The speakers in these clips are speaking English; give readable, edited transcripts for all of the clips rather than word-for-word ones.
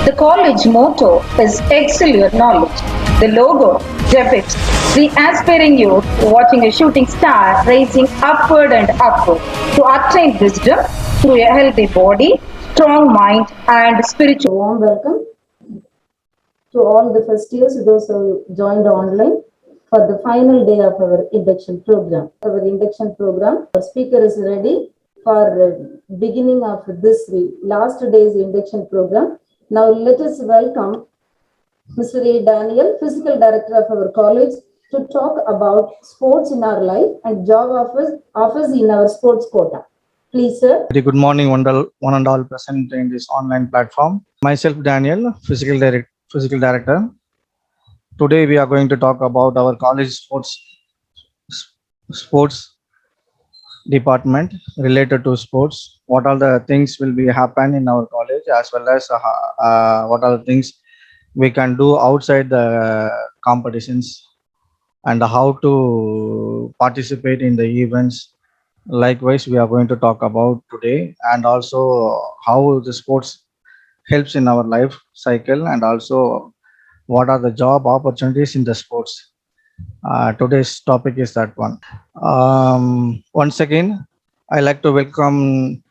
The college motto is Excel Your Knowledge. The logo depicts the aspiring youth watching a shooting star racing upward and upward to attain wisdom through a healthy body, strong mind, and spiritual. Warm welcome to all the first years, those who joined online for the final day of our induction program. Our induction program, our speaker is ready for beginning of this last day's induction program. Now let us welcome Mr. A. Daniel, Physical Director of our college, to talk about sports in our life and job offers in our sports quota. Please, sir. Very good morning, one and all present in this online platform. Myself, Daniel, Physical Director. Today we are going to talk about our college sports department related to sports. What are the things will be happen in our college, as well as what are the things we can do outside the competitions, and how to participate in the events. Likewise, we are going to talk about today, and also how the sports helps in our life cycle, and also what are the job opportunities in the sports. Today's topic is that one. Once again, I like to welcome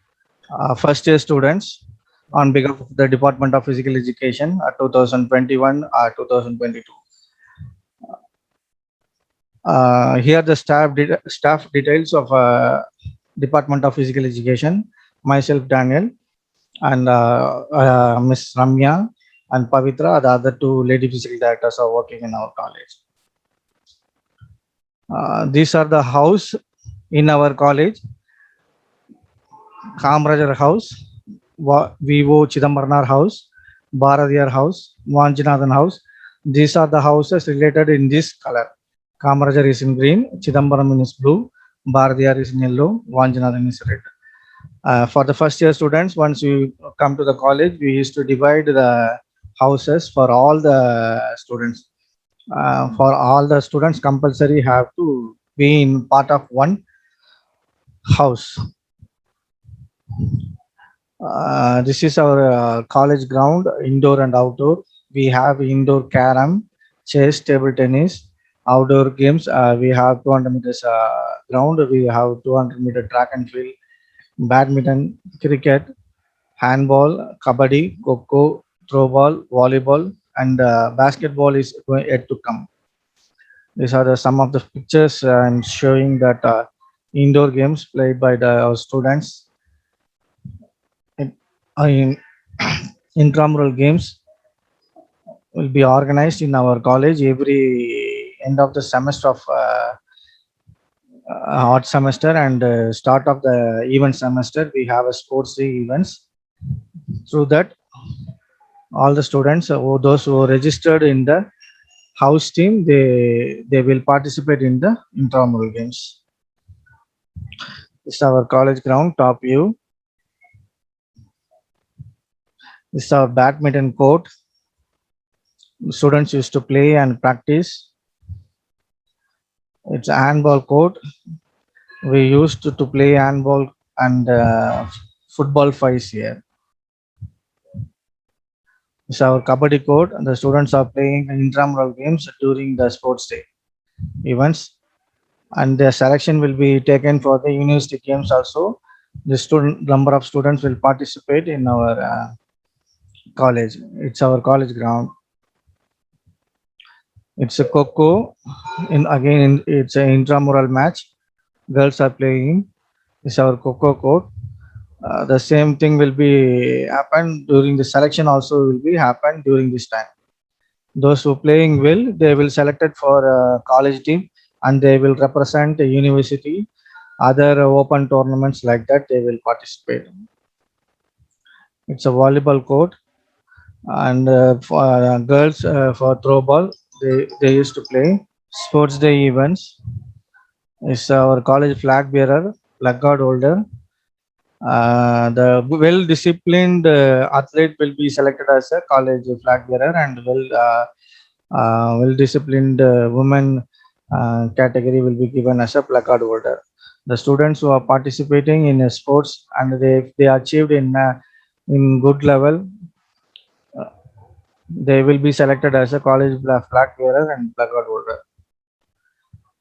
first year students on behalf of the Department of Physical Education 2021-2022. Here the staff details of Department of Physical Education. Myself, Daniel, and Miss Ramya and Pavitra, the other two lady physical directors, are working in our college. These are the house in our college: Kamrajar House, Vivo Chidambarnar House, Bharadiyar House, Vanjanathan House. These are the houses related in this color. Kamarajar is in green, Chidambaram is blue, Bharadiyar is in yellow, Vanjanathan is red. For the first year students, once you come to the college, we used to divide the houses for all the students. For all the students, compulsory have to be in part of one house. This is our college ground, indoor and outdoor. We have indoor carom, chess, table tennis. Outdoor games, we have 200 meters ground, we have 200-meter track and field, badminton, cricket, handball, kabaddi, kho, throwball, volleyball, and basketball is yet to come. These are some of the pictures I'm showing that indoor games played by our students. In intramural games will be organized in our college every end of the semester of odd semester, and start of the event semester we have a sports day events. Through that, all the students, those who are registered in the house team, they will participate in the intramural games. This is our college ground, top view. This is our badminton court. Students used to play and practice. It's a handball court. We used to play handball and football fights here. It's our kabaddi court. The students are playing intramural games during the sports day events, and the selection will be taken for the university games also. The number of students will participate in our college. It's our college ground. It's a kho. It's an intramural match. Girls are playing. It's our kho court. The same thing will be happen during the selection. Also will be happen during this time. Those who playing well, they will selected for college team, and they will represent the university. Other open tournaments like that, they will participate. It's a volleyball court, and for girls for throw ball, they used to play. Sports day events is our college flag bearer, flag guard holder. The well-disciplined athlete will be selected as a college flag bearer, and well-disciplined women category will be given as a placard holder. The students who are participating in sports and they achieved in good level, they will be selected as a college flag bearer and placard holder.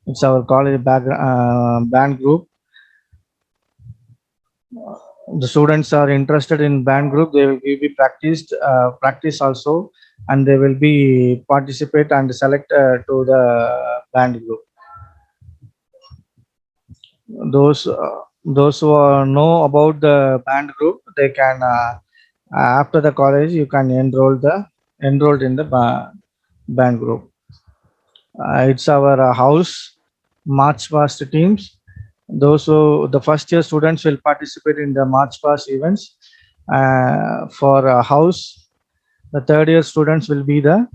It's our college band group. The students are interested in band group, they will be practice also, and they will be participate and select to the band group. Those who know about the band group, they can after the college you can enrolled in the band group. It's our house march past teams. Those who the first year students will participate in the march past events for house. The third year students will be the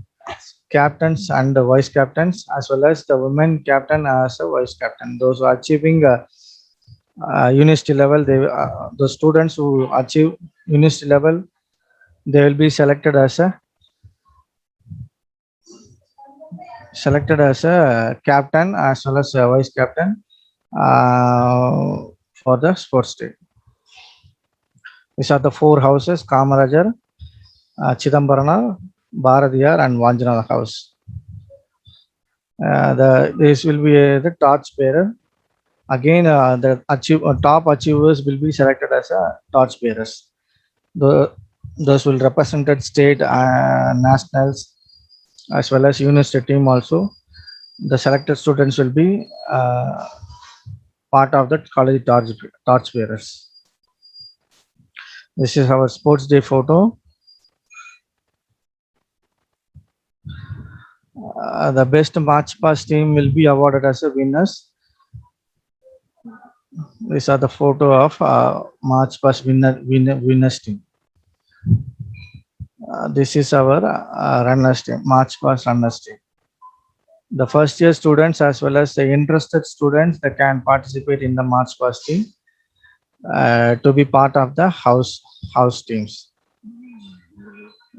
captains and the vice captains, as well as the women captain as a vice captain. Those who are achieving university level, the students who achieve university level, they will be selected as a captain as well as a vice captain for the sports team. These are the four houses: Kamarajar, Chidambarana, Bharadiyar, and Vanjanada house. This will be the torch bearer. Again, the top achievers will be selected as torch bearers. Those will represent state, nationals, as well as university team also. The selected students will be part of the college torch bearers. This is our sports day photo. The best march past team will be awarded as a winners. These are the photo of march past winners team. This is our runners team, march past runners team. The first year students as well as the interested students that can participate in the march past team to be part of the house teams.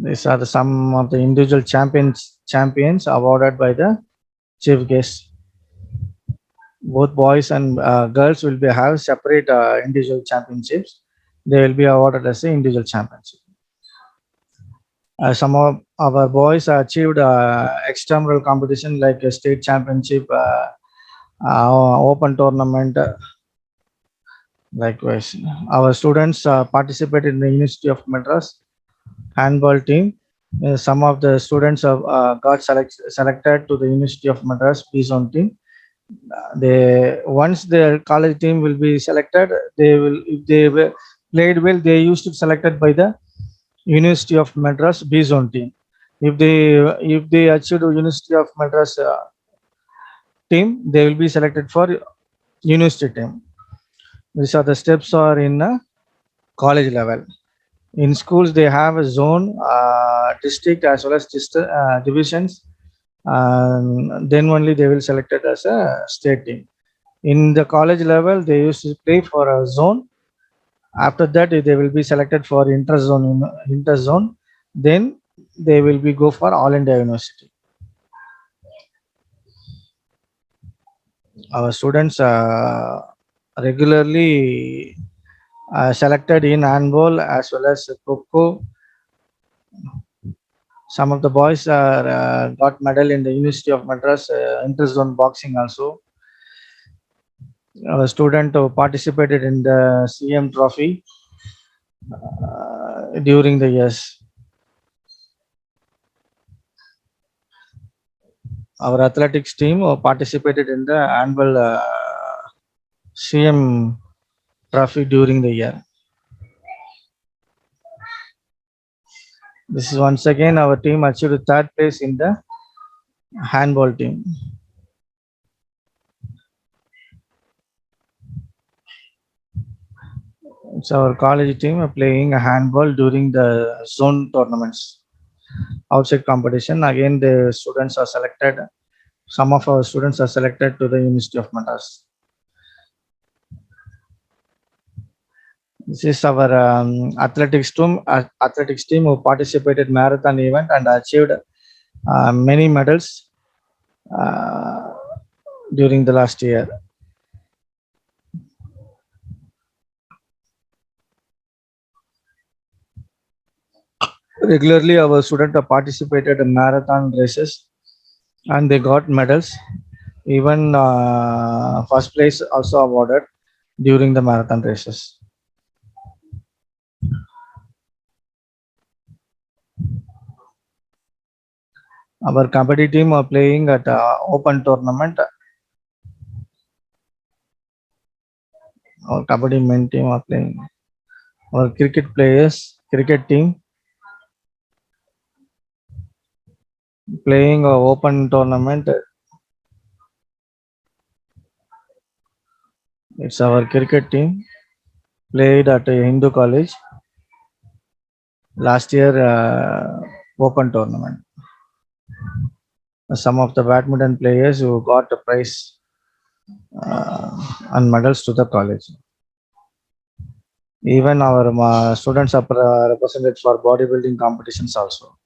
These are some of the individual champions awarded by the chief guest. Both boys and girls will have separate individual championships. They will be awarded as an individual championship. Some of our boys achieved extramural competition like a state championship, open tournament. Likewise, our students participated in the University of Madras handball team. Some of the students have got selected to the University of Madras B Zone team. Once their college team will be selected, if they played well, they used to be selected by the University of Madras B Zone team. If they achieved University of Madras team, they will be selected for university team. These are the steps are in college level. In schools, they have a zone, district, as well as divisions. Then only they will select it as a state team. In the college level, they used to play for a zone. After that, they will be selected for interzone. Then they will be go for All India University. Our students regularly selected in handball as well as kho. Some of the boys are got medal in the University of Madras interzone boxing also. A student who participated in the CM trophy during the years. Our athletics team participated in the annual CM trophy during the year. This is once again our team achieved third place in the handball team. It's our college team playing a handball during the zone tournaments. Outside competition, again the students are selected. Some of our students are selected to the University of Madras. This is our athletics team who participated marathon event and achieved many medals during the last year. Regularly, our students have participated in marathon races and they got medals. Even first place also awarded during the marathon races. Our kabaddi team are playing at open tournament. Our kabaddi men team are playing. Our cricket team playing a open tournament. It's our cricket team played at a Hindu college last year open tournament. Some of the badminton players who got a prize and medals to the college. Even our students are represented for bodybuilding competitions also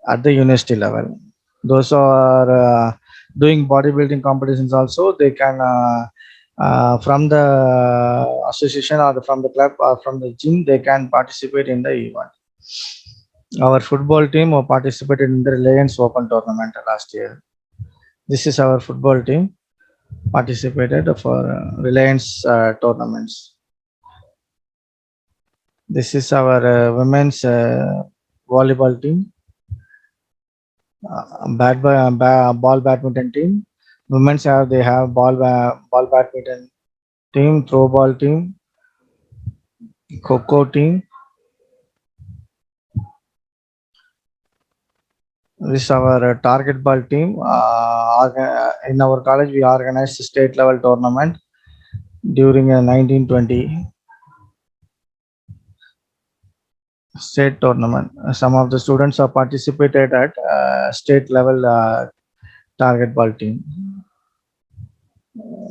at the university level. Those who are doing bodybuilding competitions also, they can from the association or from the club or from the gym, they can participate in the event. Our football team participated in the Reliance Open tournament last year. This is our football team participated for Reliance tournaments. This is our women's volleyball team, ball badminton team. Women's they have ball badminton team, throw ball team, kho team. This is our target ball team. In our college, we organized a state level tournament during 1920 state tournament. Some of the students have participated at state level target ball team.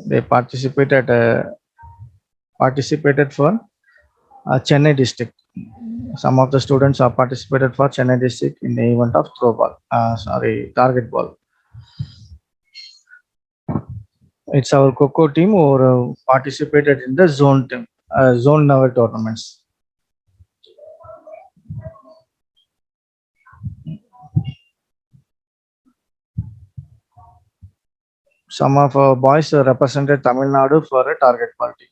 They participated for Chennai district. Some of the students have participated for Chennai district in the event of target ball. It's our Kho team who participated in the zone team, zone level tournaments. Some of our boys represented Tamil Nadu for a target ball team.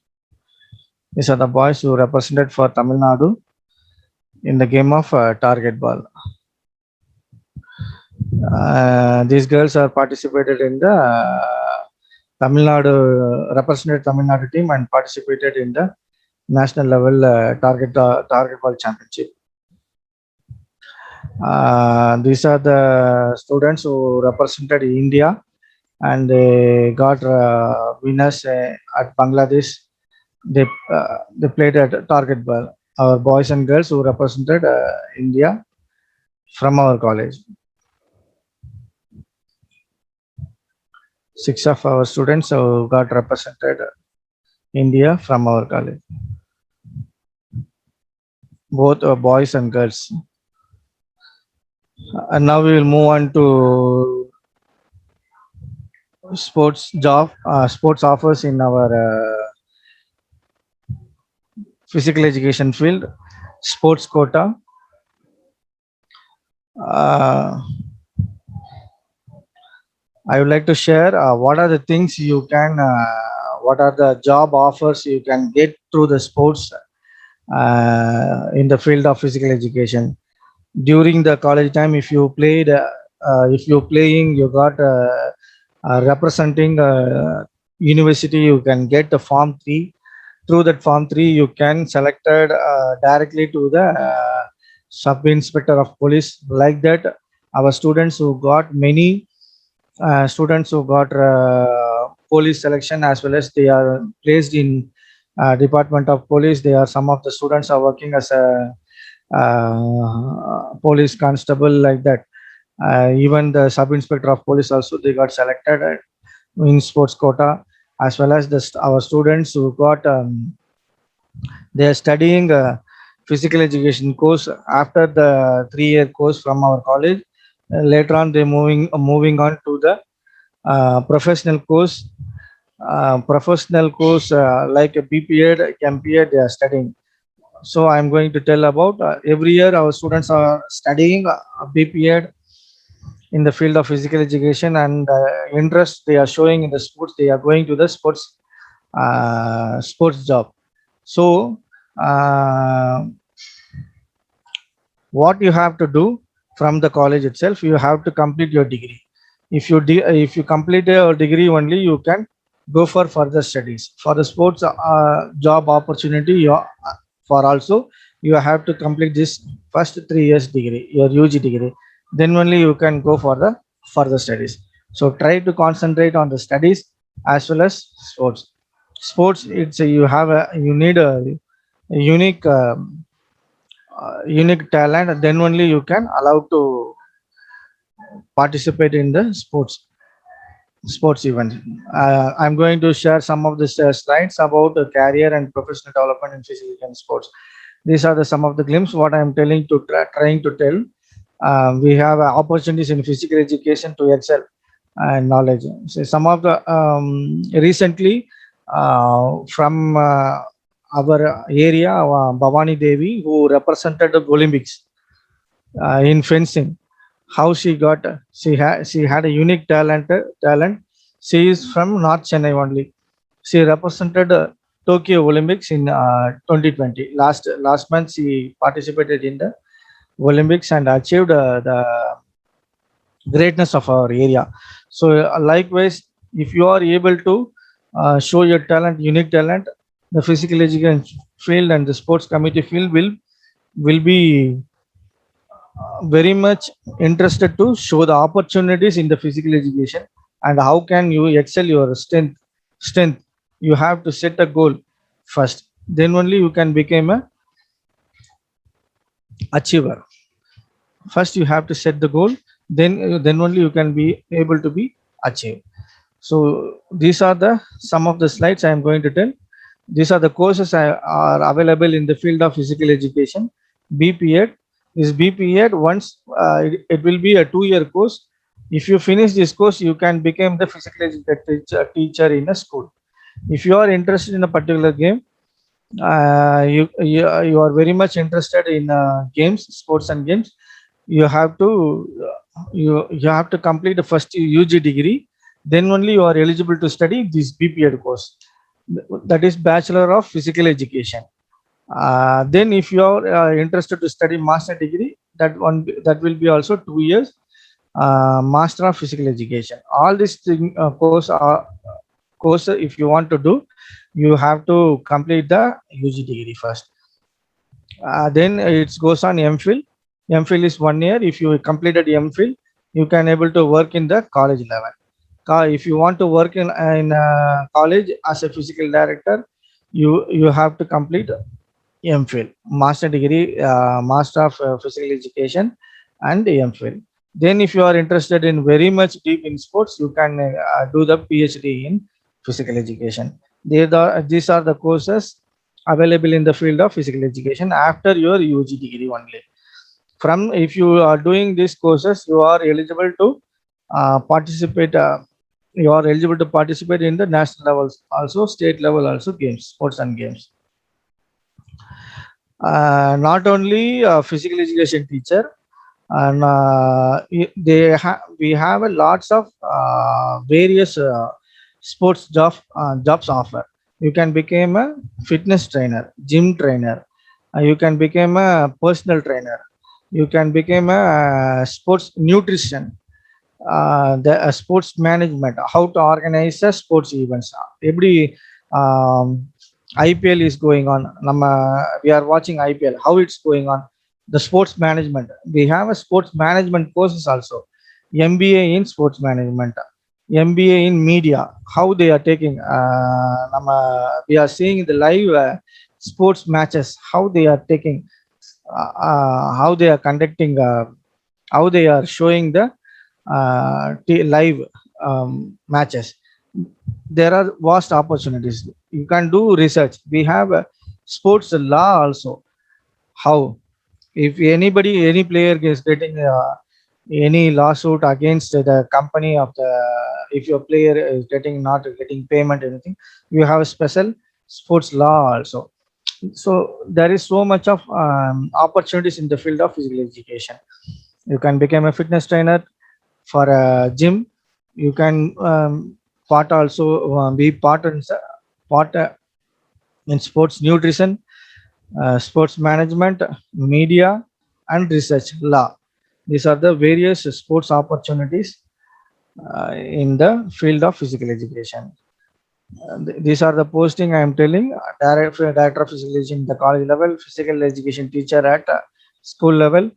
These are the boys who represented for Tamil Nadu in the game of target ball. These girls are participated in the Tamil Nadu, represented Tamil Nadu team and participated in the national level target ball championship. These are the students who represented India and they got winners at Bangladesh. They played at target ball. Our boys and girls who represented India from our college. 6 of our students who got represented India from our college. Both boys and girls. And now we will move on to sports offers in our physical education field, sports quota. I would like to share what are the things you can, what are the job offers you can get through the sports in the field of physical education. During the college time, if you played, if you're playing, you got representing university, you can get the Form 3. Through that Form 3, you can selected directly to the sub-inspector of police. Like that, our students who got many students who got police selection as well as they are placed in Department of Police. They are some of the students are working as a police constable like that. Even the sub-inspector of police also they got selected in sports quota, as well as our students who got they are studying physical education course after the 3-year course from our college. Later on they moving on to the professional course like a BPEd, MPEd they are studying. So I'm going to tell about every year our students are studying BPEd in the field of physical education, and interest they are showing in the sports. They are going to the sports job. So uh, what you have to do from the college itself, you have to complete your degree. If you complete your degree only, you can go for further studies. For the sports job opportunity, for also you have to complete this first 3 years degree, your UG degree. Then only you can go for the further studies. So try to concentrate on the studies as well as sports. Sports, it's a, you need a unique unique talent, and then only you can allow to participate in the sports event. I'm going to share some of the slides about the career and professional development in physical and sports. These are the some of the glimpse what I'm telling to trying to tell. We have opportunities in physical education to excel and knowledge. So some of the recently from our area, Bhavani Devi, who represented the Olympics in fencing. How she got? She had a unique talent. She is from North Chennai only. She represented Tokyo Olympics in 2020. Last month, she participated in the Olympics and achieved the greatness of our area. So likewise, if you are able to show your talent, unique talent, the physical education field and the sports committee field will be very much interested to show the opportunities in the physical education and how can you excel your strength. You have to set a goal first, then only you can become a achiever. First you have to set the goal, then only you can be able to be achieved. So these are the some of the slides I am going to tell. These are the courses are available in the field of physical education. BPEd is BPEd. Once it will be a 2-year course. If you finish this course, you can become the physical education teacher in a school. If you are interested in a particular game, you are very much interested in games, sports and games. You have to you have to complete the first UG degree. Then only you are eligible to study this BPEd course. That is Bachelor of Physical Education. Then if you are interested to study master degree, that will be also 2 years, Master of Physical Education. All this course if you want to do, you have to complete the UG degree first. Then it goes on MPhil. MPhil is 1 year. If you completed MPhil, you can able to work in the college level. If you want to work in college as a physical director, you have to complete MPhil, master degree, Master of Physical Education, and MPhil. Then, if you are interested in very much deep in sports, you can do the PhD in physical education. These are the courses available in the field of physical education after your UG degree only. From if you are doing these courses, you are eligible to participate. You are eligible to participate in the national levels, also state level, also games, sports and games. Not only a physical education teacher, and we have a lots of various sports jobs offer. You can become a fitness trainer, gym trainer. You can become a personal trainer. You can become a sports nutrition. The sports management, how to organize sports events. Every IPL is going on. We are watching IPL. How it's going on? The sports management. We have a sports management courses also. MBA in sports management, MBA in media. How they are taking? We are seeing the live sports matches. How they are taking? How they are conducting? How they are showing the live matches. There are vast opportunities. You can do research. We have a sports law also. How if any player is getting any lawsuit against the company of if your player is not getting payment anything, you have a special sports law also. So there is so much of opportunities in the field of physical education. You can become a fitness trainer for a gym. You can part also be part in sports nutrition, sports management, media, and research law. These are the various sports opportunities in the field of physical education. These are the posting I am telling. Director of physical education the college level, physical education teacher at school level.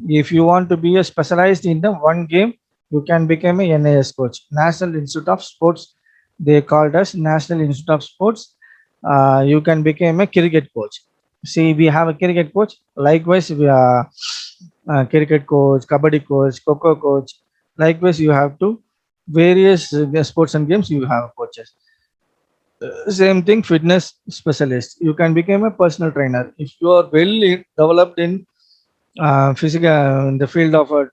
If you want to be a specialized in the one game, you can become a NIS coach, National Institute of Sports. They called us National Institute of Sports. You can become a cricket coach. See, we have a cricket coach. Likewise, we are cricket coach, kabaddi coach, coco coach. Likewise, you have to various sports and games. You have coaches. Same thing, fitness specialist. You can become a personal trainer if you are developed in physical in the field of a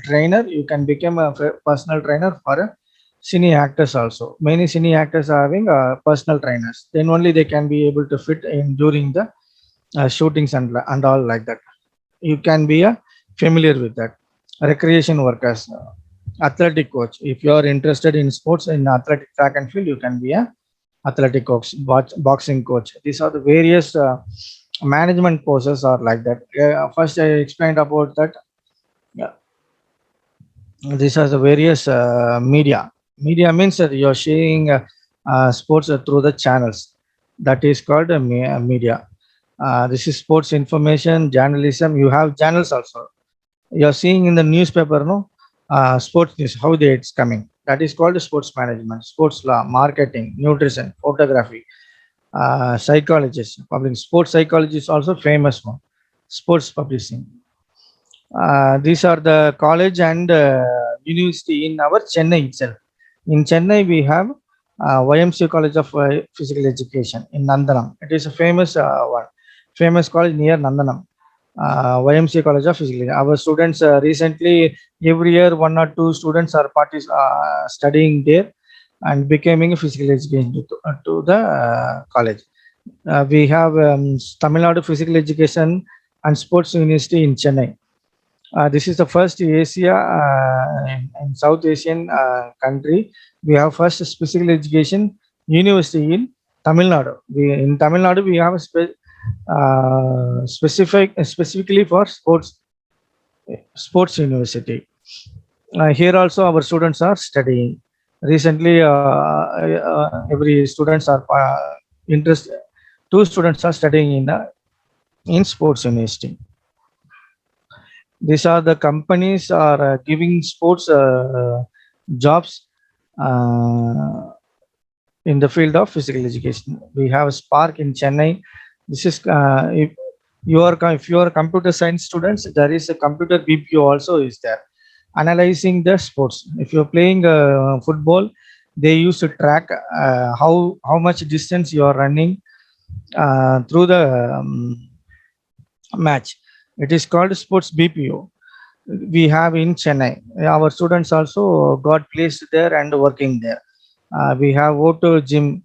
trainer. You can become a personal trainer for a cine actors also. Many cine actors are having personal trainers. Then only they can be able to fit in during the shootings and all like that. You can be familiar with that. Recreation workers, athletic coach. If you are interested in sports in athletic track and field, you can be a athletic coach, boxing coach. These are the various management courses are like that. First, I explained about that. Yeah, these are the various media. Media means that you are sharing sports through the channels. That is called media. This is sports information, journalism. You have channels also. You are seeing in the newspaper, no, sports news, how it's coming. That is called sports management, sports law, marketing, nutrition, photography, psychologist, public sports psychology is also famous one. Sports publishing. These are the college and university in our Chennai itself. In Chennai, we have YMCA College of Physical Education in Nandanam. It is a famous one, famous college near Nandanam. YMCA College of Physical Education. Our students recently, every year, one or two students are studying there and becoming a physical education to the college. We have Tamil Nadu Physical Education and Sports University in Chennai. This is the first Asia in South Asian country. We have first physical education university in Tamil Nadu. In Tamil Nadu we have specifically for sports university. Here also our students are studying. Recently, every students are interested. Two students are studying in sports university. These are the companies are giving sports jobs in the field of physical education. We have Spark in Chennai. This is if you are computer science students, there is a computer BPO also is there, analyzing the sports. If you're playing football, they used to track how much distance you are running through the match. It is called sports BPO. We have in Chennai. Our students also got placed there and working there. We have Auto Gym,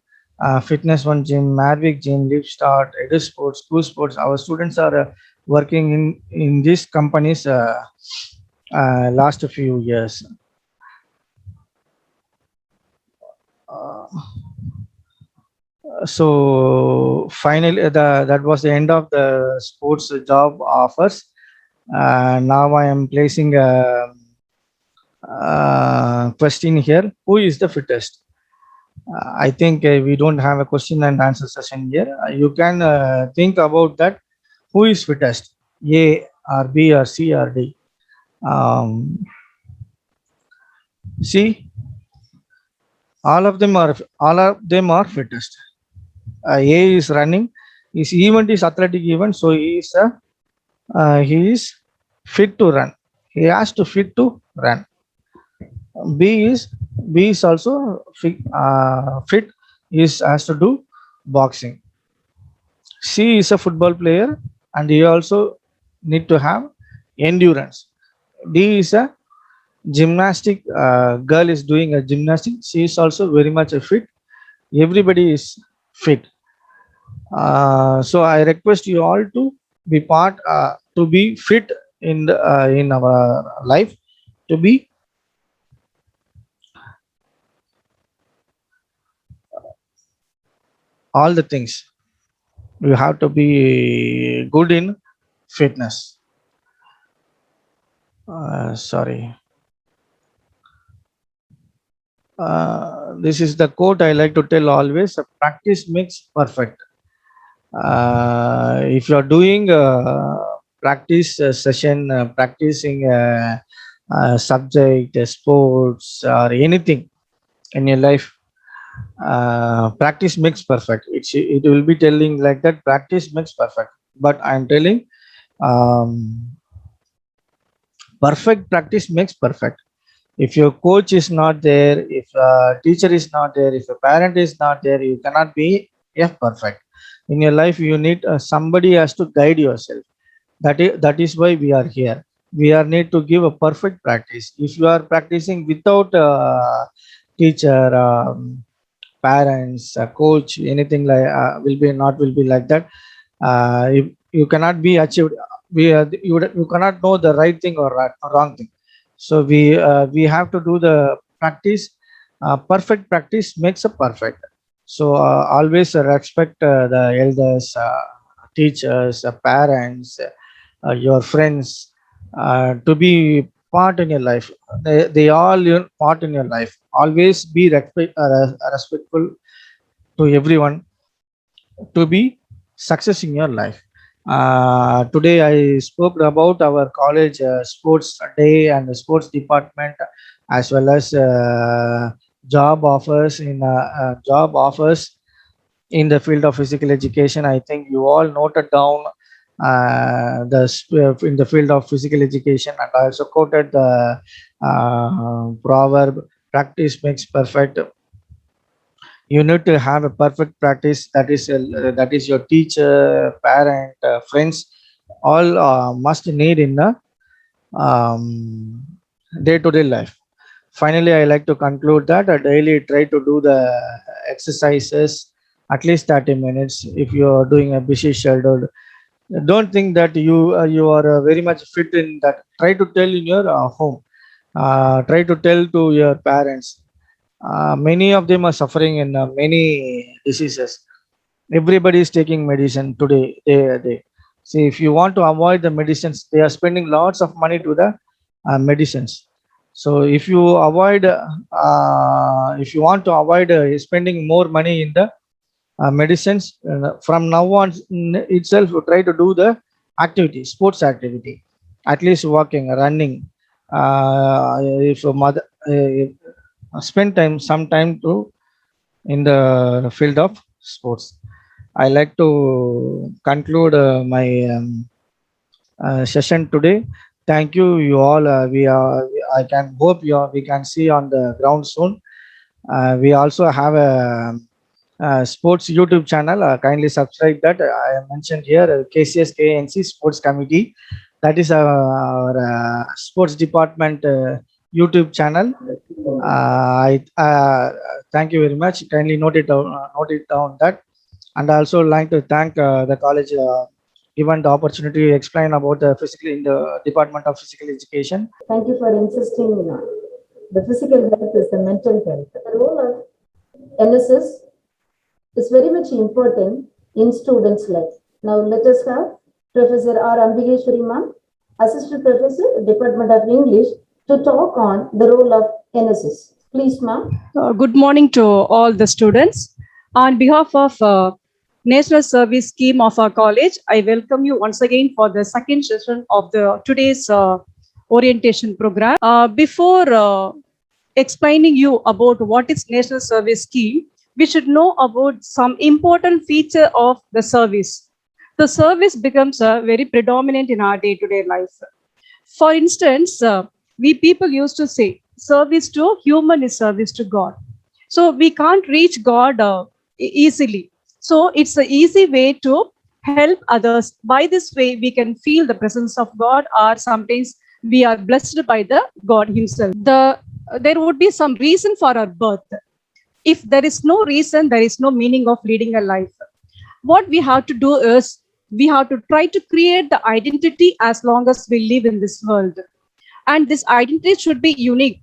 Fitness One Gym, Marvick Gym, Live Start, Edu Sports, School Sports. Our students are working in these companies last few years. So finally, that was the end of the sports job offers. Now I am placing a question here. Who is the fittest? I think we don't have a question and answer session here. You can think about that. Who is fittest? A or B or C or D? C. All of them are fittest. A is running. His event is athletic event, so he is fit to run. He has to fit to run. B is also fit. Has to do boxing. C is a football player and he also need to have endurance. D is a gymnastic. Girl is doing a gymnastic. She is also very much a fit. Everybody is fit. So I request you all to be part, to be fit in our life, to be all the things. You have to be good in fitness. Sorry. This is the quote I like to tell always: practice makes perfect. If you are doing practice session, practicing subject, sports, or anything in your life, practice makes perfect. It will be telling like that, practice makes perfect. But I'm telling, um, perfect practice makes perfect. If your coach is not there, if a teacher is not there, if a parent is not there, you cannot be perfect. In your life, you need somebody has to guide yourself. That is why we are here. We are need to give a perfect practice. If you are practicing without teacher, parents, coach, anything like will be like that. You cannot be achieved. You cannot know the right thing or wrong thing. So we have to do the practice. Perfect practice makes a perfect. So always respect the elders, teachers, parents, your friends, to be part in your life. They all part in your life. Always be respectful to everyone, to be success in your life. Today I spoke about our college sports day and the sports department, as well as job offers in the field of physical education. I think you all noted down in the field of physical education, and I also quoted the proverb: "Practice makes perfect." You need to have a perfect practice. That is your teacher, parent, friends, all must need in the um, day-to-day life. Finally, I like to conclude that I daily try to do the exercises at least 30 minutes. If you are doing a busy schedule, don't think that you are very much fit in that. Try to tell in your home. Try to tell to your parents. Many of them are suffering in many diseases. Everybody is taking medicine today. They see, if you want to avoid the medicines, they are spending lots of money to the medicines. So if you want to avoid spending more money in the medicines, from now on itself, you try to do the activity, sports activity, at least walking, running. If a mother spend some time to in the field of sports. I like to conclude my session today. Thank you, you all. I can hope we can see on the ground soon. We also have a sports YouTube channel. Kindly subscribe that. I mentioned here KCS Sports Committee. That is our sports department YouTube channel. I thank you very much. Kindly note it down that. And I also like to thank the college given the opportunity to explain about in the Department of Physical Education. Thank you for insisting the physical health is the mental health. The role of NSS is very much important in students' life. Now let us have Professor R. Ambigeshwari ma'am, Assistant Professor, Department of English, to talk on the role of NSS. Please, ma'am. Good morning to all the students. On behalf of National Service Scheme of our college, I welcome you once again for the second session of today's orientation program. Before explaining you about what is National Service Scheme, we should know about some important feature of the service. The service becomes very predominant in our day-to-day life. For instance, we people used to say, service to human is service to God. So we can't reach God easily. So it's an easy way to help others. By this way, we can feel the presence of God, or sometimes we are blessed by the God himself. There would be some reason for our birth. If there is no reason, there is no meaning of leading a life. what we have to do is we have to try to create the identity as long as we live in this world. And this identity should be unique.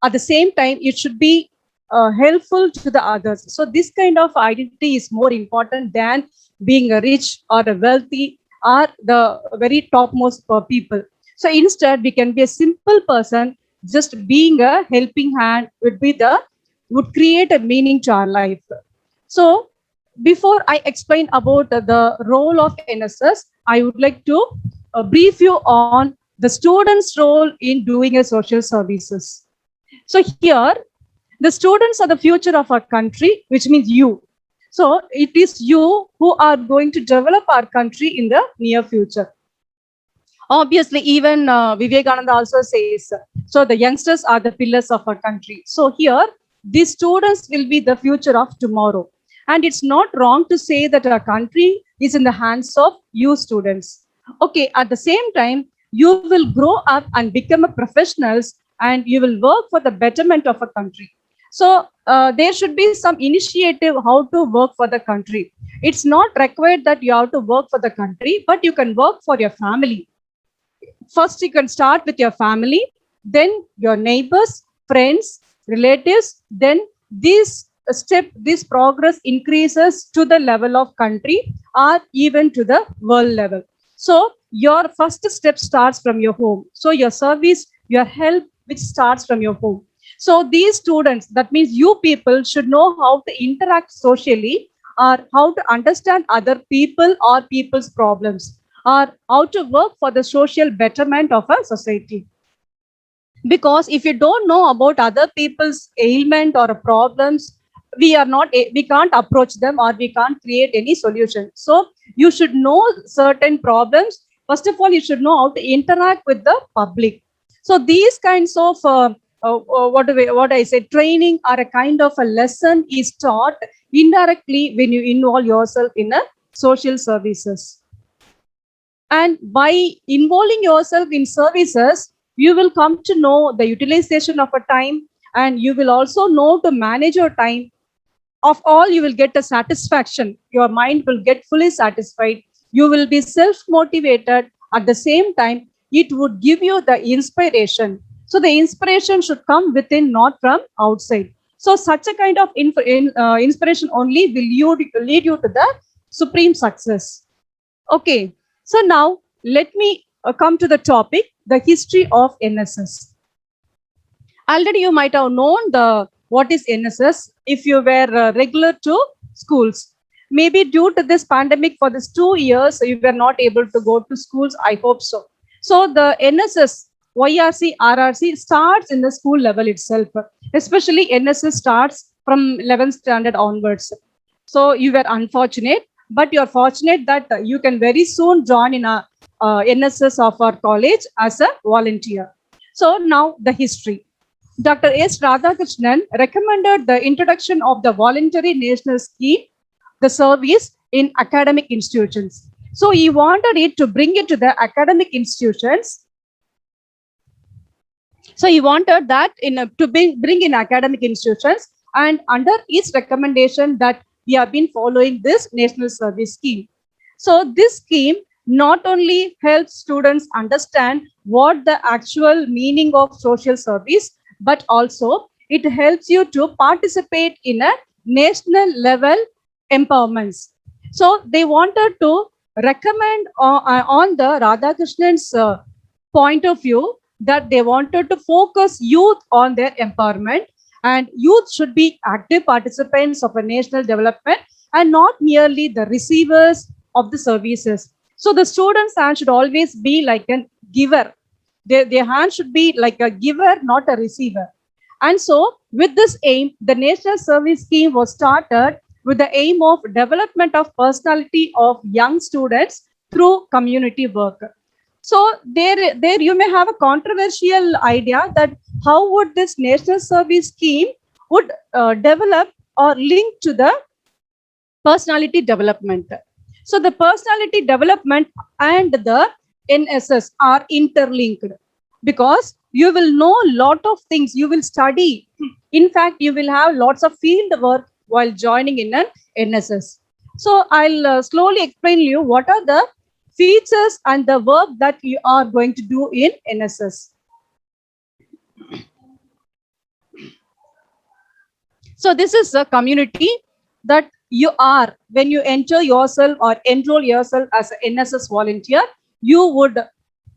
At the same time, it should be helpful to the others. So this kind of identity is more important than being a rich or a wealthy or the very topmost people. So instead, we can be a simple person. Just being a helping hand would create a meaning to our life. So before I explain about the role of NSS, I would like to brief you on the students' role in doing a social services. So here, the students are the future of our country, which means you. So it is you who are going to develop our country in the near future. Obviously, even Vivekananda also says, so the youngsters are the pillars of our country. So here, these students will be the future of tomorrow. And it's not wrong to say that our country is in the hands of you students. Okay, at the same time, you will grow up and become a professionals and you will work for the betterment of a country. So there should be some initiative how to work for the country. It's not required that you have to work for the country, but you can work for your family. First, you can start with your family, then your neighbors, friends, relatives, then this progress increases to the level of country or even to the world level. So your first step starts from your home. So your service, your help, which starts from your home. So these students, that means you people should know how to interact socially or how to understand other people or people's problems or how to work for the social betterment of a society. Because if you don't know about other people's ailment or problems, we can't approach them or we can't create any solution. So you should know certain problems. First of all, you should know how to interact with the public. So these kinds of training or a kind of a lesson is taught indirectly when you involve yourself in a social services. And by involving yourself in services, you will come to know the utilization of a time, and you will also know to manage your time. Of all, you will get a satisfaction. Your mind will get fully satisfied. You will be self-motivated. At the same time, it would give you the inspiration. So the inspiration should come within, not from outside. So such a kind of inspiration only will lead you to the supreme success. Okay. So now let me come to the topic, the history of NSS. Already you might have known what is NSS if you were regular to schools. Maybe due to this pandemic for these 2 years, you were not able to go to schools. I hope so. So the NSS, YRC, RRC starts in the school level itself. Especially NSS starts from 11th standard onwards. So you were unfortunate, but you're fortunate that you can very soon join in a NSS of our college as a volunteer. So now the history. Dr. S. Radhakrishnan recommended the introduction of the voluntary national scheme, the service in academic institutions. So he wanted it to bring it to the academic institutions. So he wanted that to bring in academic institutions, and under his recommendation that we have been following this national service scheme. So this scheme not only helps students understand what the actual meaning of social service, but also it helps you to participate in a national level empowerments. So they wanted to recommend on the Radhakrishnan's point of view that they wanted to focus youth on their empowerment, and youth should be active participants of a national development and not merely the receivers of the services. So the students' hand should always be like a giver. Their hand should be like a giver, not a receiver. And so with this aim, the National Service Scheme was started with the aim of development of personality of young students through community work. So there you may have a controversial idea that how would this National Service Scheme would develop or link to the personality development. So the personality development and the NSS are interlinked because you will know a lot of things, you will study. In fact, you will have lots of field work while joining in an NSS. So I'll slowly explain you what are the features and the work that you are going to do in NSS. So this is a community that you are, when you enter yourself or enroll yourself as an NSS volunteer, you would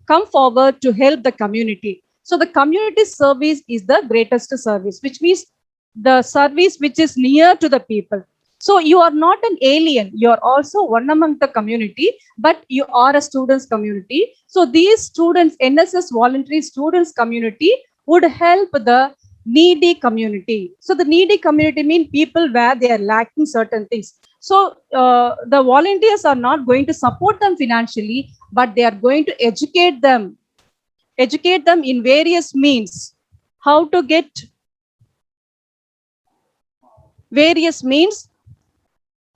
come forward to help the community. So the community service is the greatest service, which means the service which is near to the people. So you are not an alien, you are also one among the community, but you are a students community. So these students, NSS voluntary students community would help the needy community. So the needy community means people where they are lacking certain things. So the volunteers are not going to support them financially, but they are going to educate them in various means, how to get various means,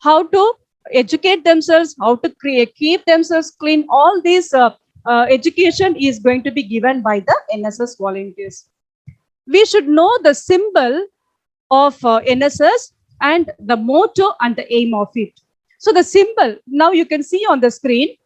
how to educate themselves, how to keep themselves clean. All this education is going to be given by the NSS volunteers. We should know the symbol of NSS and the motto and the aim of it. So the symbol, now you can see on the screen,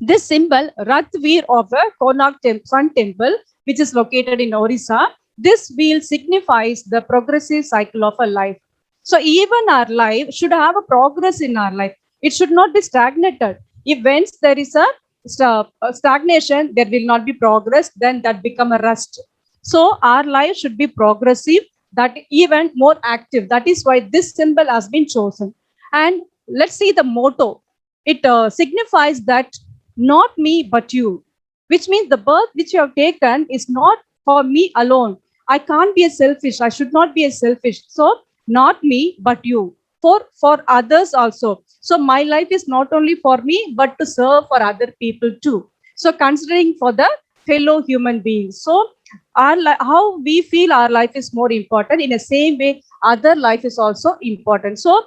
this symbol, Rathveer of a Konark Sun Temple, which is located in Orissa, this wheel signifies the progressive cycle of a life. So even our life should have a progress in our life. It should not be stagnated. If once there is a stagnation, there will not be progress, then that become a rust. So our life should be progressive, that even more active. That is why this symbol has been chosen. And let's see the motto. It signifies that not me, but you, which means the birth which you have taken is not for me alone. I can't be a selfish. I should not be a selfish. So not me, but you, for others also. So my life is not only for me, but to serve for other people too. So considering for the fellow human beings. So how we feel our life is more important, in the same way other life is also important. So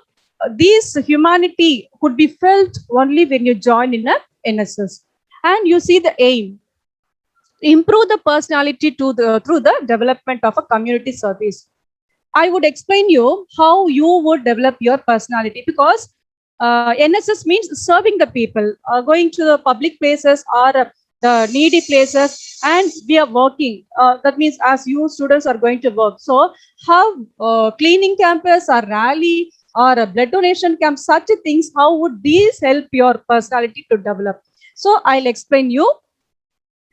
this humanity could be felt only when you join in a NSS. And you see the aim, improve the personality through the development of a community service. I would explain you how you would develop your personality, because NSS means serving the people, going to the public places or the needy places, and we are working. That means as you students are going to work. So how cleaning campus or rally or a blood donation camp, such things, how would these help your personality to develop? So I'll explain you.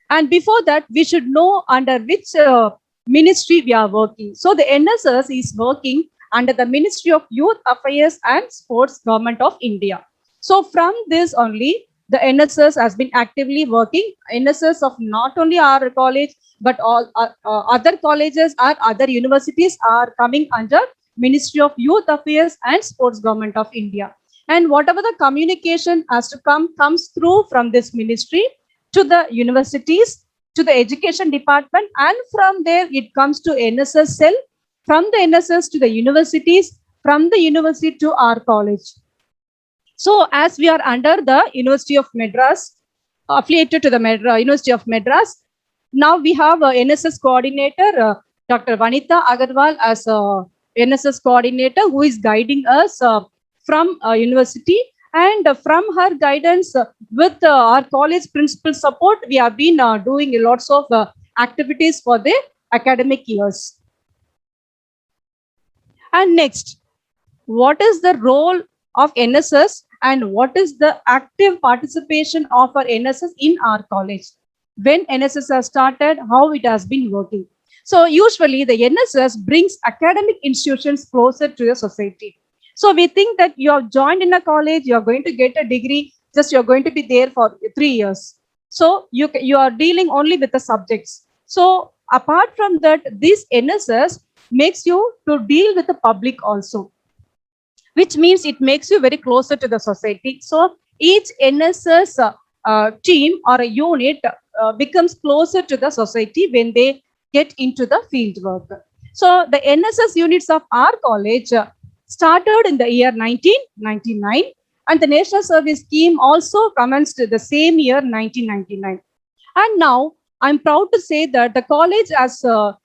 And before that, we should know under which ministry we are working. So the NSS is working under the Ministry of Youth Affairs and Sports, Government of India. So from this only, the NSS has been actively working. NSS of not only our college, but all other colleges or other universities are coming under Ministry of Youth Affairs and Sports, Government of India. And whatever the communication has to comes through from this ministry to the universities, to the education department, and from there it comes to NSS cell, from the NSS to the universities, from the university to our college. So as we are under the University of Madras, affiliated to the University of Madras, now we have a NSS coordinator, Dr. Vanita Agarwal, as a NSS coordinator, who is guiding us from university. And from her guidance, with our college principal support, we have been doing lots of activities for the academic years. And next, what is the role of NSS and what is the active participation of our NSS in our college? When NSS has started, how it has been working. So usually the NSS brings academic institutions closer to the society. So we think that you have joined in a college, you are going to get a degree, just you are going to be there for 3 years. So you are dealing only with the subjects. So apart from that, this NSS makes you to deal with the public also, which means it makes you very closer to the society. So each NSS team or a unit becomes closer to the society when they get into the field work. So the NSS units of our college started in the year 1999, and the National Service Scheme also commenced the same year 1999. And now I'm proud to say that the college has 4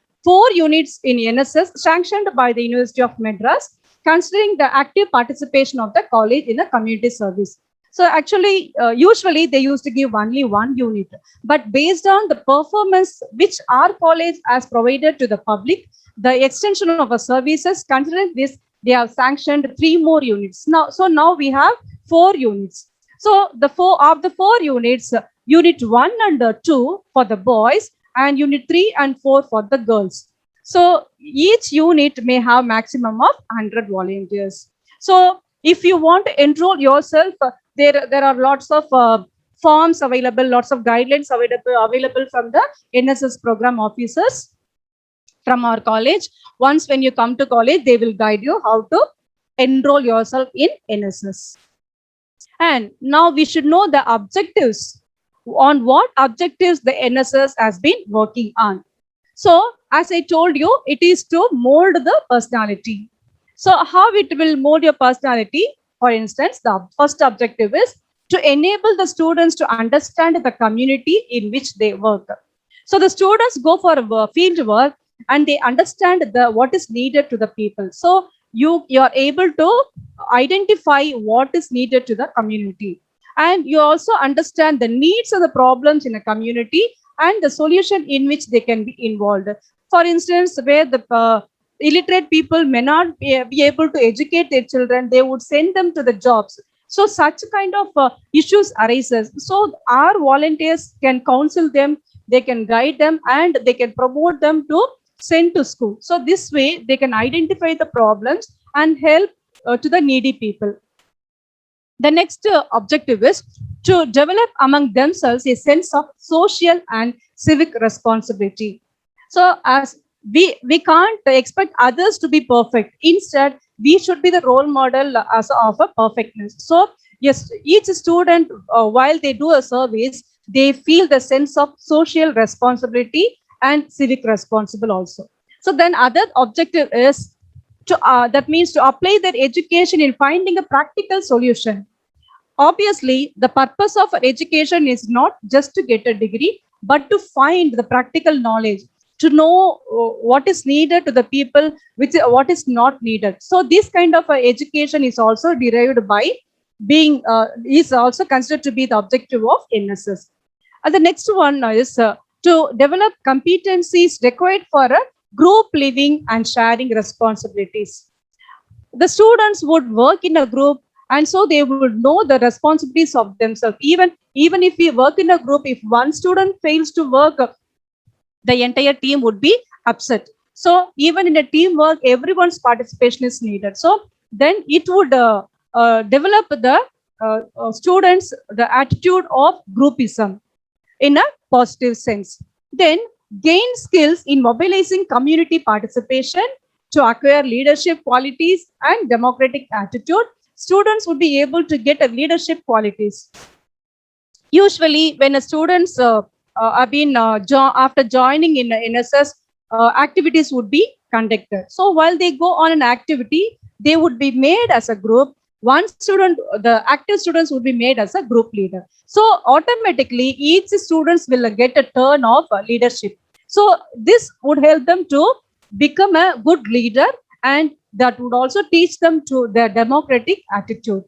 units in NSS sanctioned by the University of Madras, considering the active participation of the college in the community service. So actually, usually they used to give only one unit, but based on the performance which our college has provided to the public, the extension of our services, considering this, they have sanctioned 3 more units. Now we have 4 units. So the four units, unit 1 and 2 for the boys, and unit 3 and 4 for the girls. So each unit may have maximum of 100 volunteers. So if you want to enroll yourself, there are lots of forms available, lots of guidelines available from the NSS program officers from our college. Once when you come to college, they will guide you how to enroll yourself in NSS. And now we should know the objectives, on what objectives the NSS has been working on. So as I told you, it is to mold the personality. So how it will mold your personality? For instance, the first objective is to enable the students to understand the community in which they work. So the students go for field work and they understand what is needed to the people. So you are able to identify what is needed to the community. And you also understand the needs and the problems in a community and the solution in which they can be involved. For instance, where the illiterate people may not be able to educate their children, they would send them to the jobs. So such kind of issues arises. So our volunteers can counsel them, they can guide them, and they can promote them to send to school. So this way they can identify the problems and help to the needy people. The next objective is to develop among themselves a sense of social and civic responsibility. So as we can't expect others to be perfect. Instead, we should be the role model of a perfectness. So yes, each student, while they do a service, they feel the sense of social responsibility and civic responsible also. So then other objective is to that means to apply their education in finding a practical solution. Obviously, the purpose of education is not just to get a degree, but to find the practical knowledge, to know what is needed to the people, what is not needed. So this kind of education is also derived by being, is also considered to be the objective of NSS. And the next one is to develop competencies required for a group living and sharing responsibilities. The students would work in a group, and so they would know the responsibilities of themselves. Even if we work in a group, if one student fails to work, the entire team would be upset. So even in a teamwork, everyone's participation is needed. So then it would develop the students the attitude of groupism in a positive sense. Then gain skills in mobilizing community participation to acquire leadership qualities and democratic attitude. Students would be able to get a leadership qualities. Usually when a students have been after joining in NSS, activities would be conducted. So while they go on an activity, they would be made as a group. One student, the active students would be made as a group leader. So automatically each students will get a turn of leadership. So this would help them to become a good leader, and that would also teach them to their democratic attitude.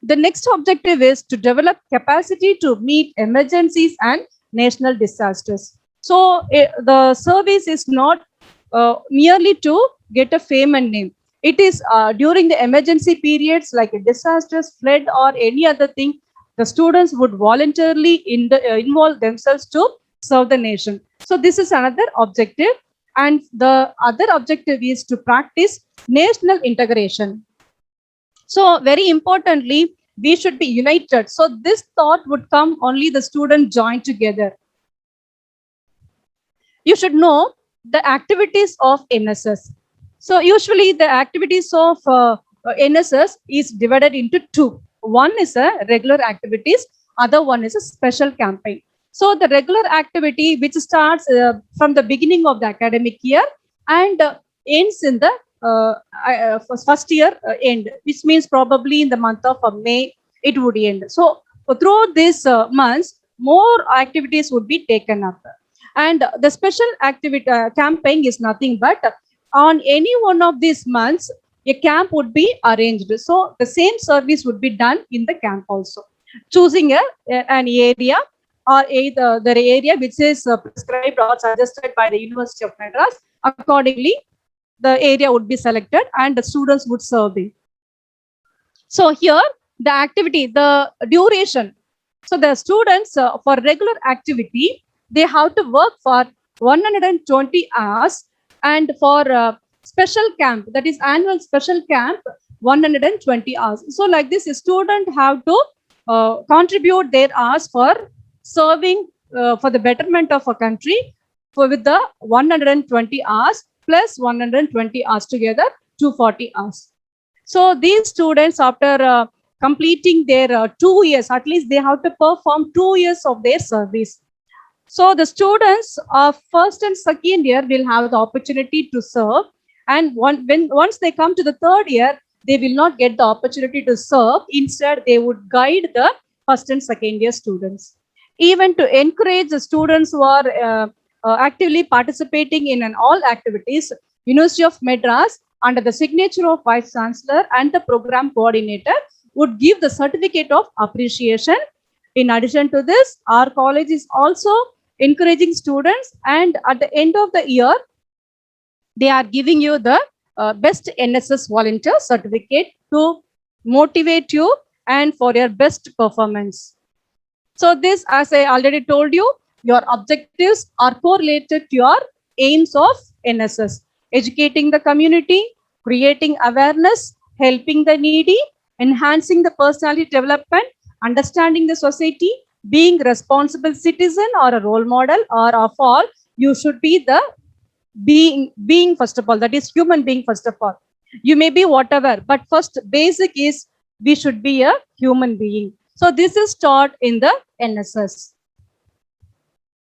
The next objective is to develop capacity to meet emergencies and national disasters. So the service is not merely to get a fame and name. It is during the emergency periods like disasters, flood, or any other thing, the students would voluntarily involve themselves to serve the nation. So this is another objective. And the other objective is to practice national integration. So very importantly, we should be united. So this thought would come only the students join together. You should know the activities of NSS. So usually the activities of NSS is divided into two. One is a regular activities, other one is a special campaign. So the regular activity, which starts from the beginning of the academic year and ends in the first year end, which means probably in the month of May, it would end. So through these months, more activities would be taken up. And the special activity campaign is nothing but on any one of these months, a camp would be arranged. So the same service would be done in the camp also. Choosing an area or either the area which is prescribed or suggested by the University of Madras, accordingly, the area would be selected and the students would serve it. So here, the activity, the duration. So the students for regular activity, they have to work for 120 hours, and for special camp, that is annual special camp, 120 hours. So like this, a student have to contribute their hours for serving for the betterment of a country with the 120 hours plus 120 hours together, 240 hours. So these students, after completing their 2 years, at least they have to perform 2 years of their service. So the students of first and second year will have the opportunity to serve, and once they come to the third year, they will not get the opportunity to serve. Instead, they would guide the first and second year students. Even to encourage the students who are actively participating in all activities, University of Madras, under the signature of Vice Chancellor and the program coordinator, would give the certificate of appreciation. In addition to this, our college is also encouraging students, and at the end of the year, they are giving you the best NSS volunteer certificate to motivate you and for your best performance. So this, as I already told you, your objectives are correlated to your aims of NSS: educating the community, creating awareness, helping the needy, enhancing the personality development, understanding the society, being responsible citizen or a role model, or of all, you should be the being first of all, that is human being first of all. You may be whatever, but first basic is we should be a human being. So this is taught in the NSS.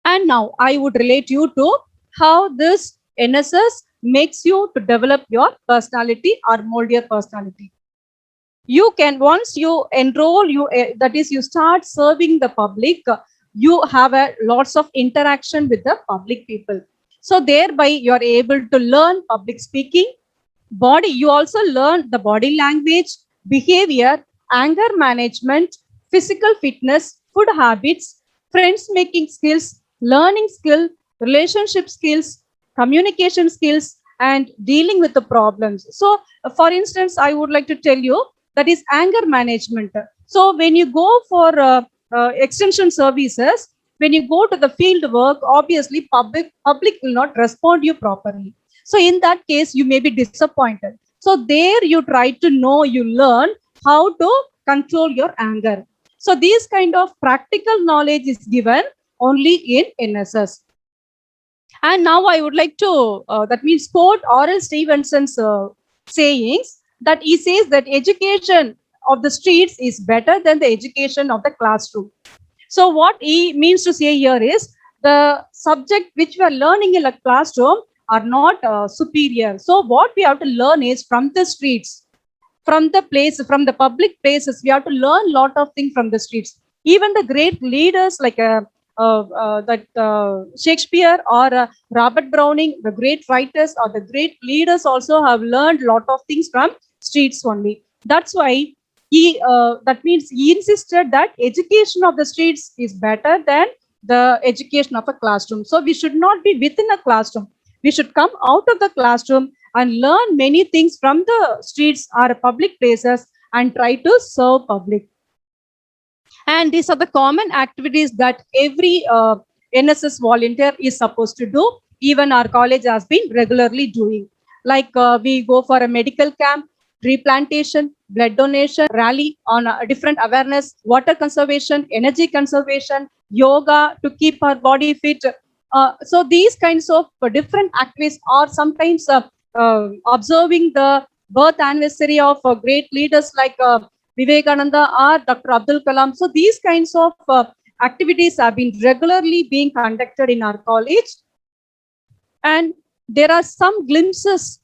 And now I would relate you to how this NSS makes you to develop your personality or mold your personality. You can, once you enroll, that is, you start serving the public, you have lots of interaction with the public people. So thereby you are able to learn public speaking, body. You also learn the body language, behavior, anger management, physical fitness, food habits, friends making skills, learning skill, relationship skills, communication skills, and dealing with the problems. So for instance, I would like to tell you, that is anger management. So when you go for extension services, when you go to the field work, obviously public will not respond you properly. So in that case, you may be disappointed. So there you try to know, you learn how to control your anger. So these kind of practical knowledge is given only in NSS. And now I would like to, that means quote Oral Stevenson's sayings, that he says that education of the streets is better than the education of the classroom. So what he means to say here is, the subject which we are learning in a classroom are not superior. So what we have to learn is from the streets, from the place, from the public places. We have to learn a lot of things from the streets. Even the great leaders like Shakespeare or Robert Browning, the great writers or the great leaders also have learned a lot of things from streets only. That's why that means he insisted that education of the streets is better than the education of a classroom. So we should not be within a classroom. We should come out of the classroom and learn many things from the streets or public places and try to serve public. And these are the common activities that every NSS volunteer is supposed to do. Even our college has been regularly doing. Like we go for a medical camp, tree plantation, blood donation, rally on different awareness, water conservation, energy conservation, yoga to keep our body fit. So these kinds of different activities are sometimes observing the birth anniversary of great leaders like Vivekananda or Dr. Abdul Kalam. So these kinds of activities have been regularly being conducted in our college. And there are some glimpses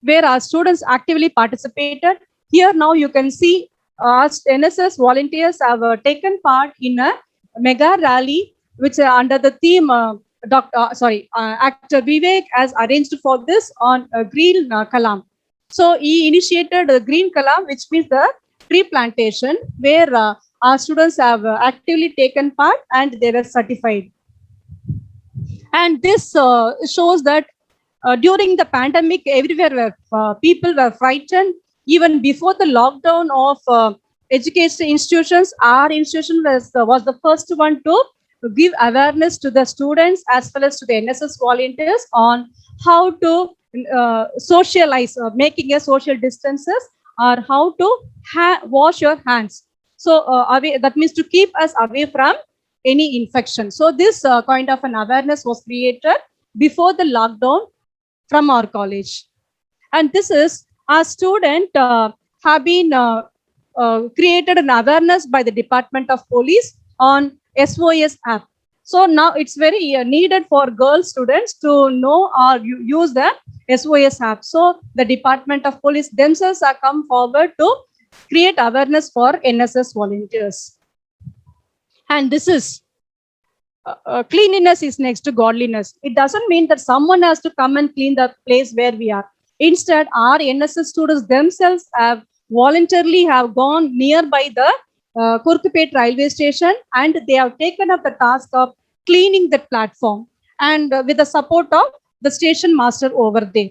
where our students actively participated. Here now you can see NSS volunteers have taken part in a mega rally, which under the theme actor Vivek has arranged for this on Green Kalam. So he initiated the Green Kalam, which means the tree plantation, where our students have actively taken part and they were certified. And this shows that during the pandemic, everywhere where people were frightened. Even before the lockdown of education institutions, our institution was the first one to give awareness to the students as well as to the NSS volunteers on how to socialize, making a social distances, or how to wash your hands. So that means to keep us away from any infection. So this kind of an awareness was created before the lockdown from our college. And this is our student have been created an awareness by the Department of Police on SOS app. So now it's very needed for girl students to know or use the SOS app. So the Department of Police themselves have come forward to create awareness for NSS volunteers. And this is cleanliness is next to godliness. It doesn't mean that someone has to come and clean the place where we are. Instead, our NSS students themselves have voluntarily have gone nearby the Kurkupet railway station, and they have taken up the task of cleaning that platform, and with the support of the station master over there.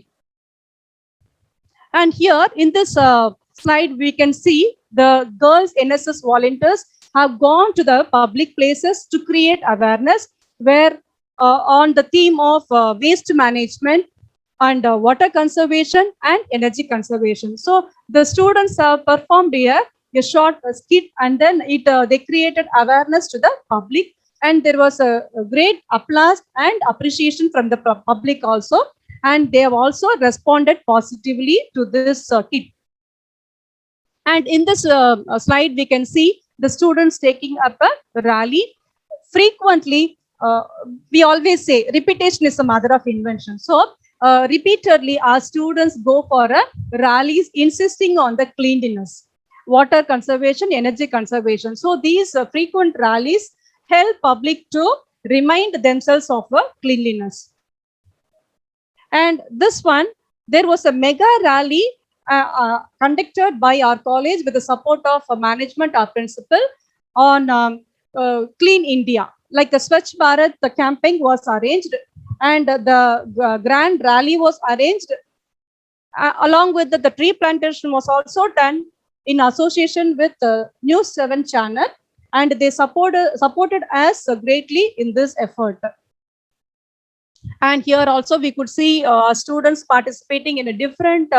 And here in this slide, we can see the girls NSS volunteers have gone to the public places to create awareness, where on the theme of waste management and water conservation and energy conservation. So the students have performed here a short skit, and then they created awareness to the public, and there was a great applause and appreciation from the public also, and they have also responded positively to this kit. And in this slide, we can see the students taking up a rally. Frequently, we always say repetition is the mother of invention. So repeatedly, our students go for rallies insisting on the cleanliness, water conservation, energy conservation. So these frequent rallies help public to remind themselves of cleanliness. And this one, there was a mega rally conducted by our college with the support of management, our principal, on Clean India. Like the Swachh Bharat, the campaign was arranged, and the grand rally was arranged. Along with the tree plantation was also done in association with News 7 channel, and they supported us greatly in this effort. And here also we could see students participating in a different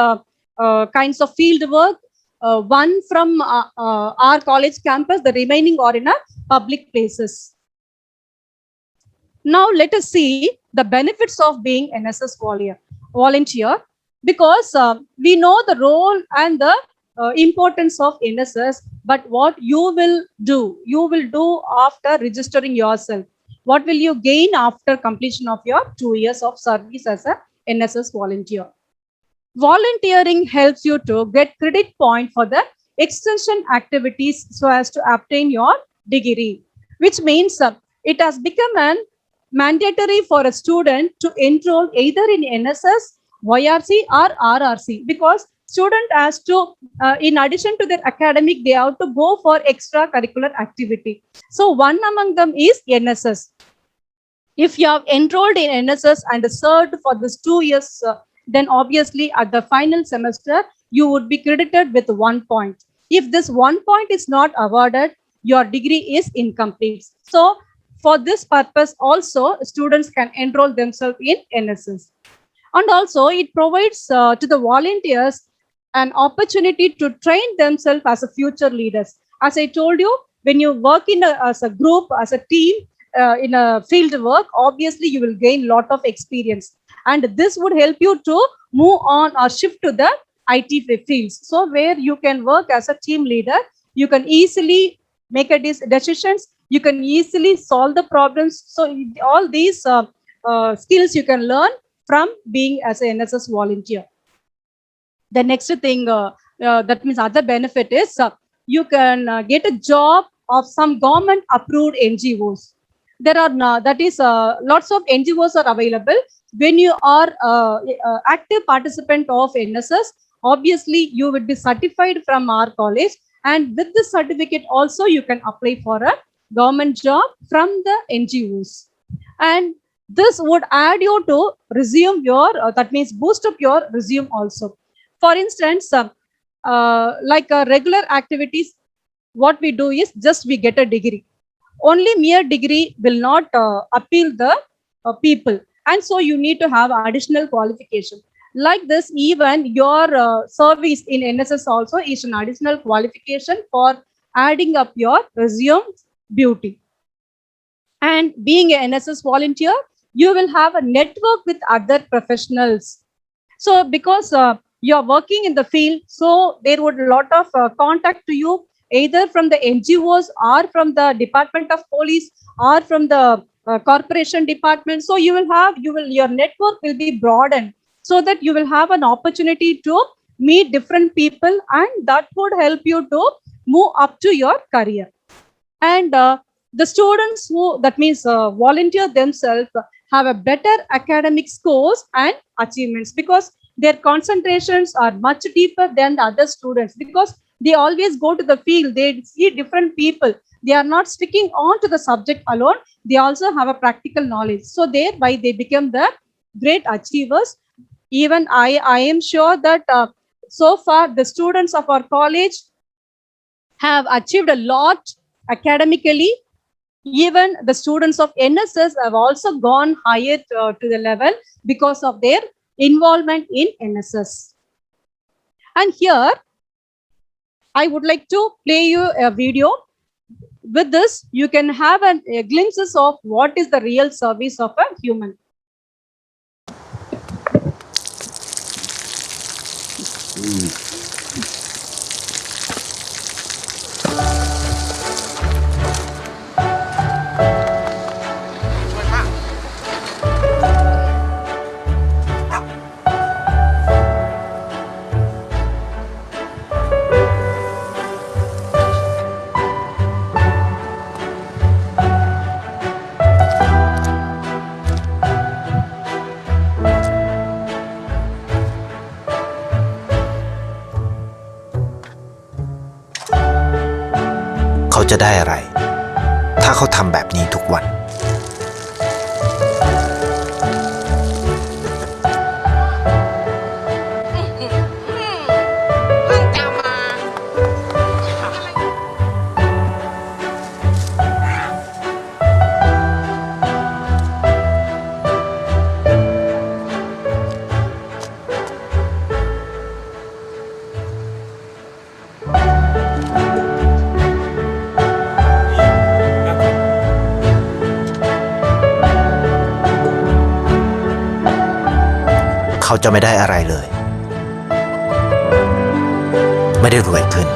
kinds of field work. One from our college campus, the remaining are in public places. Now let us see the benefits of being NSS volunteer, because we know the role and the importance of NSS, but what you will do after registering yourself. What will you gain after completion of your 2 years of service as a NSS volunteer? Volunteering helps you to get credit point for the extension activities so as to obtain your degree, which means it has become mandatory for a student to enroll either in NSS, YRC or RRC, because student has to, in addition to their academic, they have to go for extracurricular activity. So one among them is NSS. If you have enrolled in NSS and served for this 2 years, then obviously at the final semester, you would be credited with 1 point. If this 1 point is not awarded, your degree is incomplete. So for this purpose also, students can enroll themselves in NSS. And also it provides to the volunteers an opportunity to train themselves as a future leaders. As I told you, when you work as a group, as a team, in a field work, obviously you will gain lot of experience, and this would help you to move on or shift to the IT fields. So where you can work as a team leader, you can easily make decisions, you can easily solve the problems. So all these skills you can learn from being as an NSS volunteer. The next thing, that means other benefit is you can get a job of some government approved NGOs. There are lots of NGOs are available. When you are active participant of NSS, obviously you will be certified from our college, and with this certificate also you can apply for a government job from the NGOs. And this would add you to resume your, that means boost up your resume also. For instance, like regular activities, what we do is just we get a degree. Only mere degree will not appeal the people, and so you need to have additional qualification. Like this, even your service in NSS also is an additional qualification for adding up your resume beauty. And being an NSS volunteer, you will have a network with other professionals. So because you are working in the field, so there would a lot of contact to you, either from the NGOs or from the Department of Police or from the corporation department. So your network will be broadened, so that you will have an opportunity to meet different people, and that would help you to move up to your career. And the students who, that means volunteer themselves, have a better academic scores and achievements, because their concentrations are much deeper than the other students, because they always go to the field, they see different people, they are not sticking on to the subject alone, they also have a practical knowledge, so thereby they become the great achievers. Even I am sure that so far the students of our college have achieved a lot academically. Even the students of NSS have also gone higher to the level because of their involvement in NSS. And here I would like to play you a video. With this, you can have a glimpses of what is the real service of a human.เขาจะได้อะไรถ้าเขาทำแบบนี้ทุกวันเขาจะไม่ได้อะไรเลยไม่ได้รวยขึ้น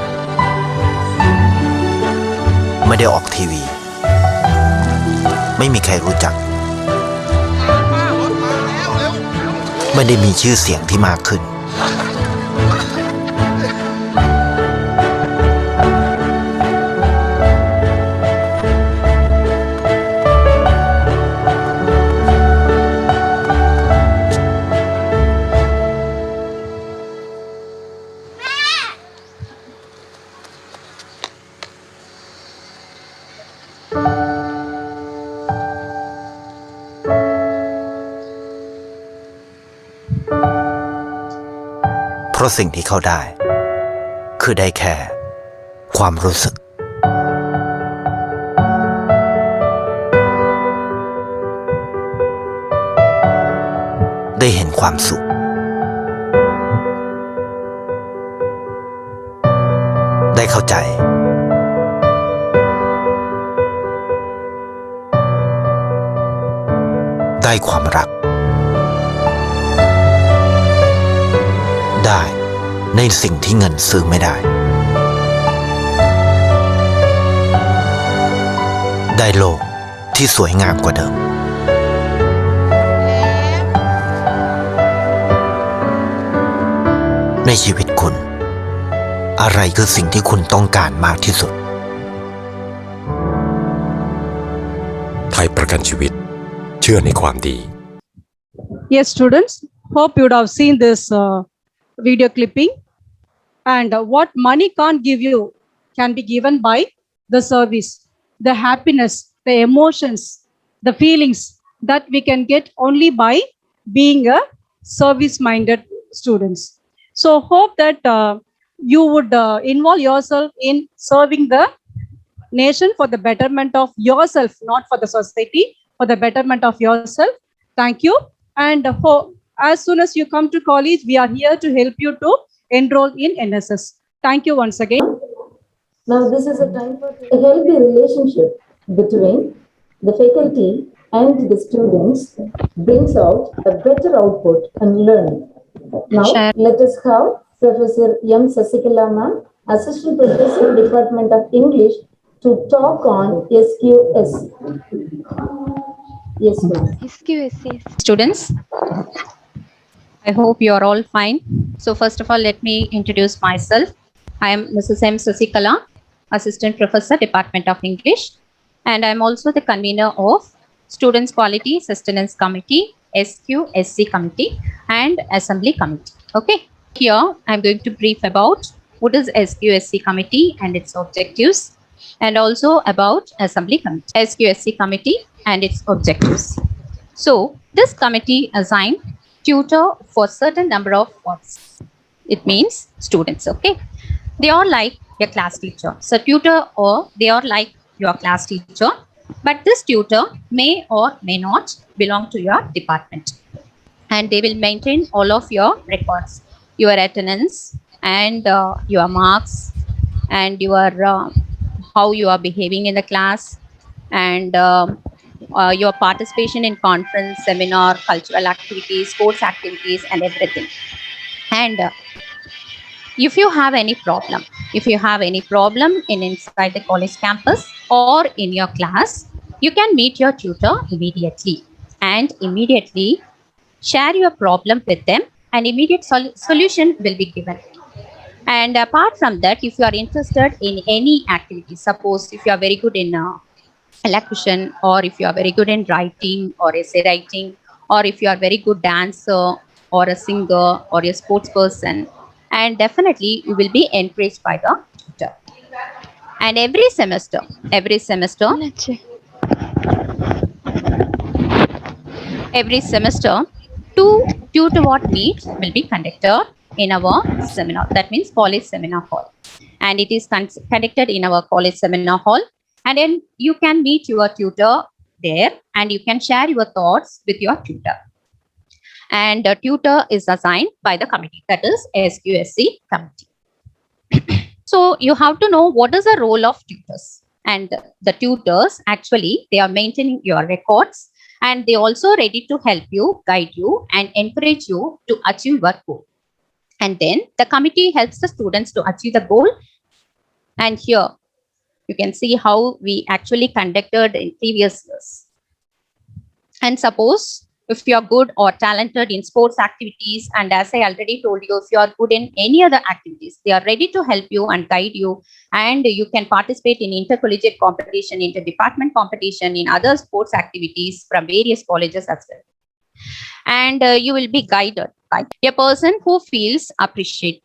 ไม่ได้ออกทีวีไม่มีใครรู้จักไม่ได้มีชื่อเสียงที่มากขึ้นเพราะสิ่งที่เขาได้คือได้แค่ความรู้สึกได้เห็นความสุขได้เข้าใจได้ความรักได้ในสิ่งที่เงินซื้อไม่ได้ได้โลกที่สวยงามกว่าเดิมในชีวิตคุณอะไรคือสิ่งที่คุณต้องการมากที่สุดไทยประกันชีวิตเชื่อในความดี Yes, students, hope you would have seen this video clipping, and what money can't give you can be given by the service, the happiness, the emotions, the feelings that we can get only by being a service minded students. So hope that you would involve yourself in serving the nation for the betterment of yourself, not for the society, for the betterment of yourself. Thank you. And as soon as you come to college, we are here to help you to enroll in NSS. Thank you once again. Now, this is a time for a healthy relationship between the faculty and the students brings out a better output and learning. Now, let us have Professor M. Sasikala ma'am, Assistant Professor, Department of English, to talk on SQS. Yes, ma'am. SQSC students, I hope you are all fine. So first of all, let me introduce myself. I am Mrs. M. Sasikala, Assistant Professor, Department of English, and I am also the convener of Students Quality Sustenance Committee, SQSC Committee, and Assembly Committee. Okay, here I am going to brief about what is SQSC Committee and its objectives, and also about Assembly Committee, SQSC Committee and its objectives. So this committee assigned tutor for certain number of pods. It means students, okay? They are like your class teacher. So tutor, or they are like your class teacher, but this tutor may or may not belong to your department. And they will maintain all of your records, your attendance and your marks and your how you are behaving in the class, and your participation in conference, seminar, cultural activities, sports activities, and everything. And if you have any problem, in inside the college campus or in your class, you can meet your tutor immediately and immediately share your problem with them, and immediate solution will be given. And apart from that, if you are interested in any activity, suppose if you are very good in elocution, or if you are very good in writing or essay writing, or if you are very good dancer or a singer or a sports person, and definitely you will be encouraged by the tutor. And every semester two tutor what meet will be conducted in our seminar, that means college seminar hall, and it is conducted in our college seminar hall. And then you can meet your tutor there, and you can share your thoughts with your tutor. And the tutor is assigned by the committee, that is SQSC committee. So you have to know what is the role of tutors. And the tutors, actually, they are maintaining your records, and they also ready to help you, guide you, and encourage you to achieve your goal. And then the committee helps the students to achieve the goal. And here you can see how we actually conducted in previous years. And suppose if you are good or talented in sports activities, and as I already told you, if you are good in any other activities, they are ready to help you and guide you, and you can participate in intercollegiate competition, interdepartment competition, in other sports activities from various colleges as well. And you will be guided by a person who feels appreciated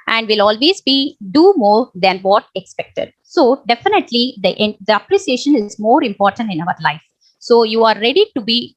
and will always be do more than what expected. So definitely the appreciation is more important in our life. So you are ready to be,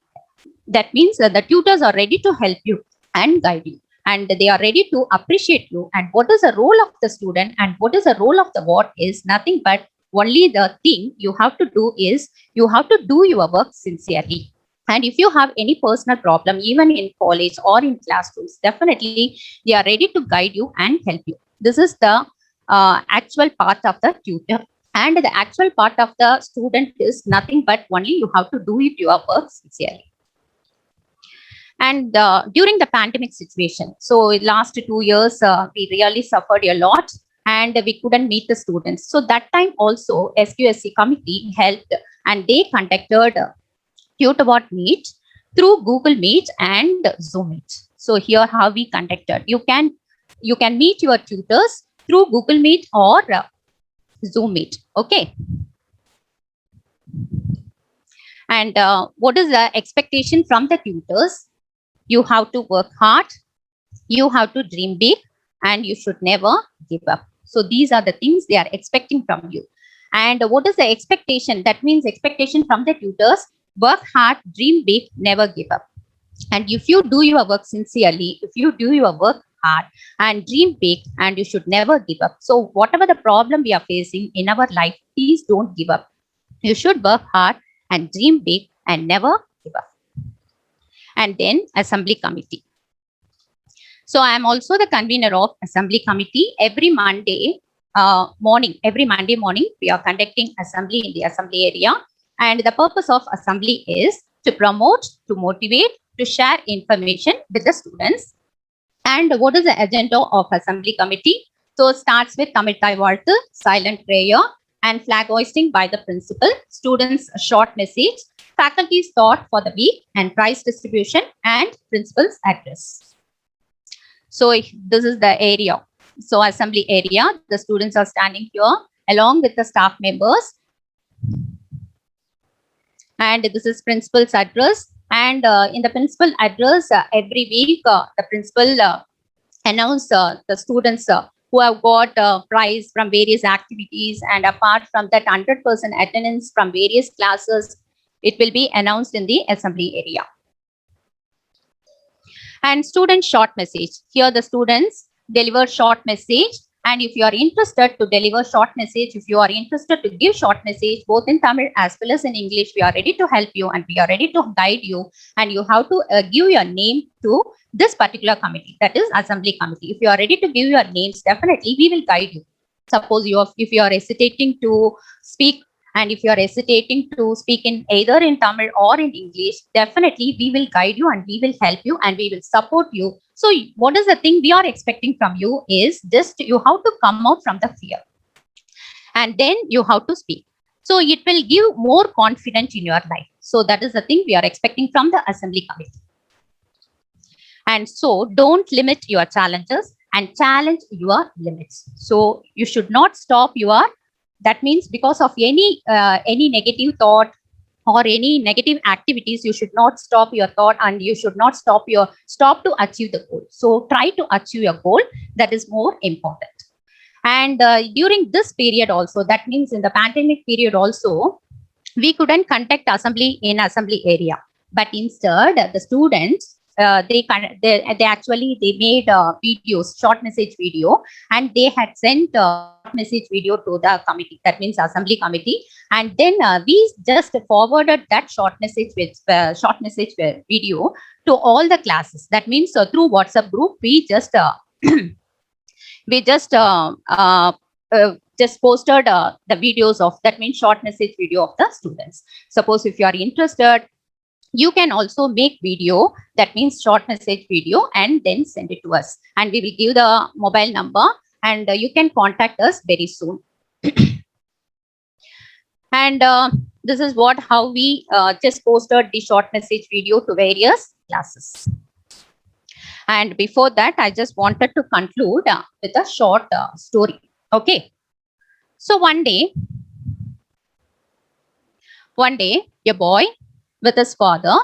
that means that the tutors are ready to help you and guide you, and they are ready to appreciate you. And what is the role of the student and what is the role of the what is nothing but only the thing you have to do is you have to do your work sincerely. And if you have any personal problem, even in college or in classrooms, definitely they are ready to guide you and help you. This is the actual part of the tutor. And the actual part of the student is nothing but only you have to do it your work sincerely. And during the pandemic situation, so last 2 years, we really suffered a lot and we couldn't meet the students. So that time also SQSC committee helped, and they conducted TutorBot Meet through Google Meet and Zoom Meet. So here how we conducted. You can meet your tutors through Google Meet or Zoom Meet. Okay. And what is the expectation from the tutors? You have to work hard You have to dream big and you should never give up. So these are the things they are expecting from you. And what is the expectation? That means expectation from the tutors: work hard, dream big, never give up. And if you do your work sincerely, if you do your work hard and dream big, and you should never give up. So whatever the problem we are facing in our life, please don't give up. You should work hard and dream big and never give up. And then assembly committee. So I am also the convener of assembly committee. Every Monday morning, we are conducting assembly in the assembly area. And the purpose of assembly is to promote, to motivate, to share information with the students. And what is the agenda of assembly committee? So it starts with Tamil Thai Valthu, silent prayer, and flag hoisting by the principal, students' short message, faculty's thought for the week, and prize distribution, and principal's address. So this is the area. So assembly area, the students are standing here along with the staff members. And this is principal's address. And in the principal address, every week, the principal announce the students who have got prize from various activities. And apart from that, 100% attendance from various classes, it will be announced in the assembly area. And student short message. Here the students deliver short message. And if you are interested to deliver short message, if you are interested to give short message, both in Tamil as well as in English, we are ready to help you and we are ready to guide you. And you have to give your name to this particular committee, that is assembly committee. If you are ready to give your names, definitely we will guide you. Suppose if you are hesitating to speak, and if you are hesitating to speak in either in Tamil or in English, definitely we will guide you and we will help you and we will support you. So what is the thing we are expecting from you is just you have to come out from the fear. And then you have to speak. So it will give more confidence in your life. So that is the thing we are expecting from the assembly committee. And so don't limit your challenges and challenge your limits. So you should not stop your, that means because of any negative thought or any negative activities, you should not stop your thought and you should not stop to achieve the goal. So try to achieve your goal. That is more important. And during this period also, that means in the pandemic period also, we couldn't conduct assembly in assembly area, but instead the students, they made videos, short message video, and they had sent message video to the committee, that means assembly committee. And then we just forwarded that short message video to all the classes. That means through WhatsApp group, we just just posted the videos of, that means short message video of the students. Suppose if you are interested, you can also make video, that means short message video, and then send it to us. And we will give the mobile number and you can contact us very soon. And this is how we just posted the short message video to various classes. And before that, I just wanted to conclude with a short story. Okay. So one day, a boy with his father,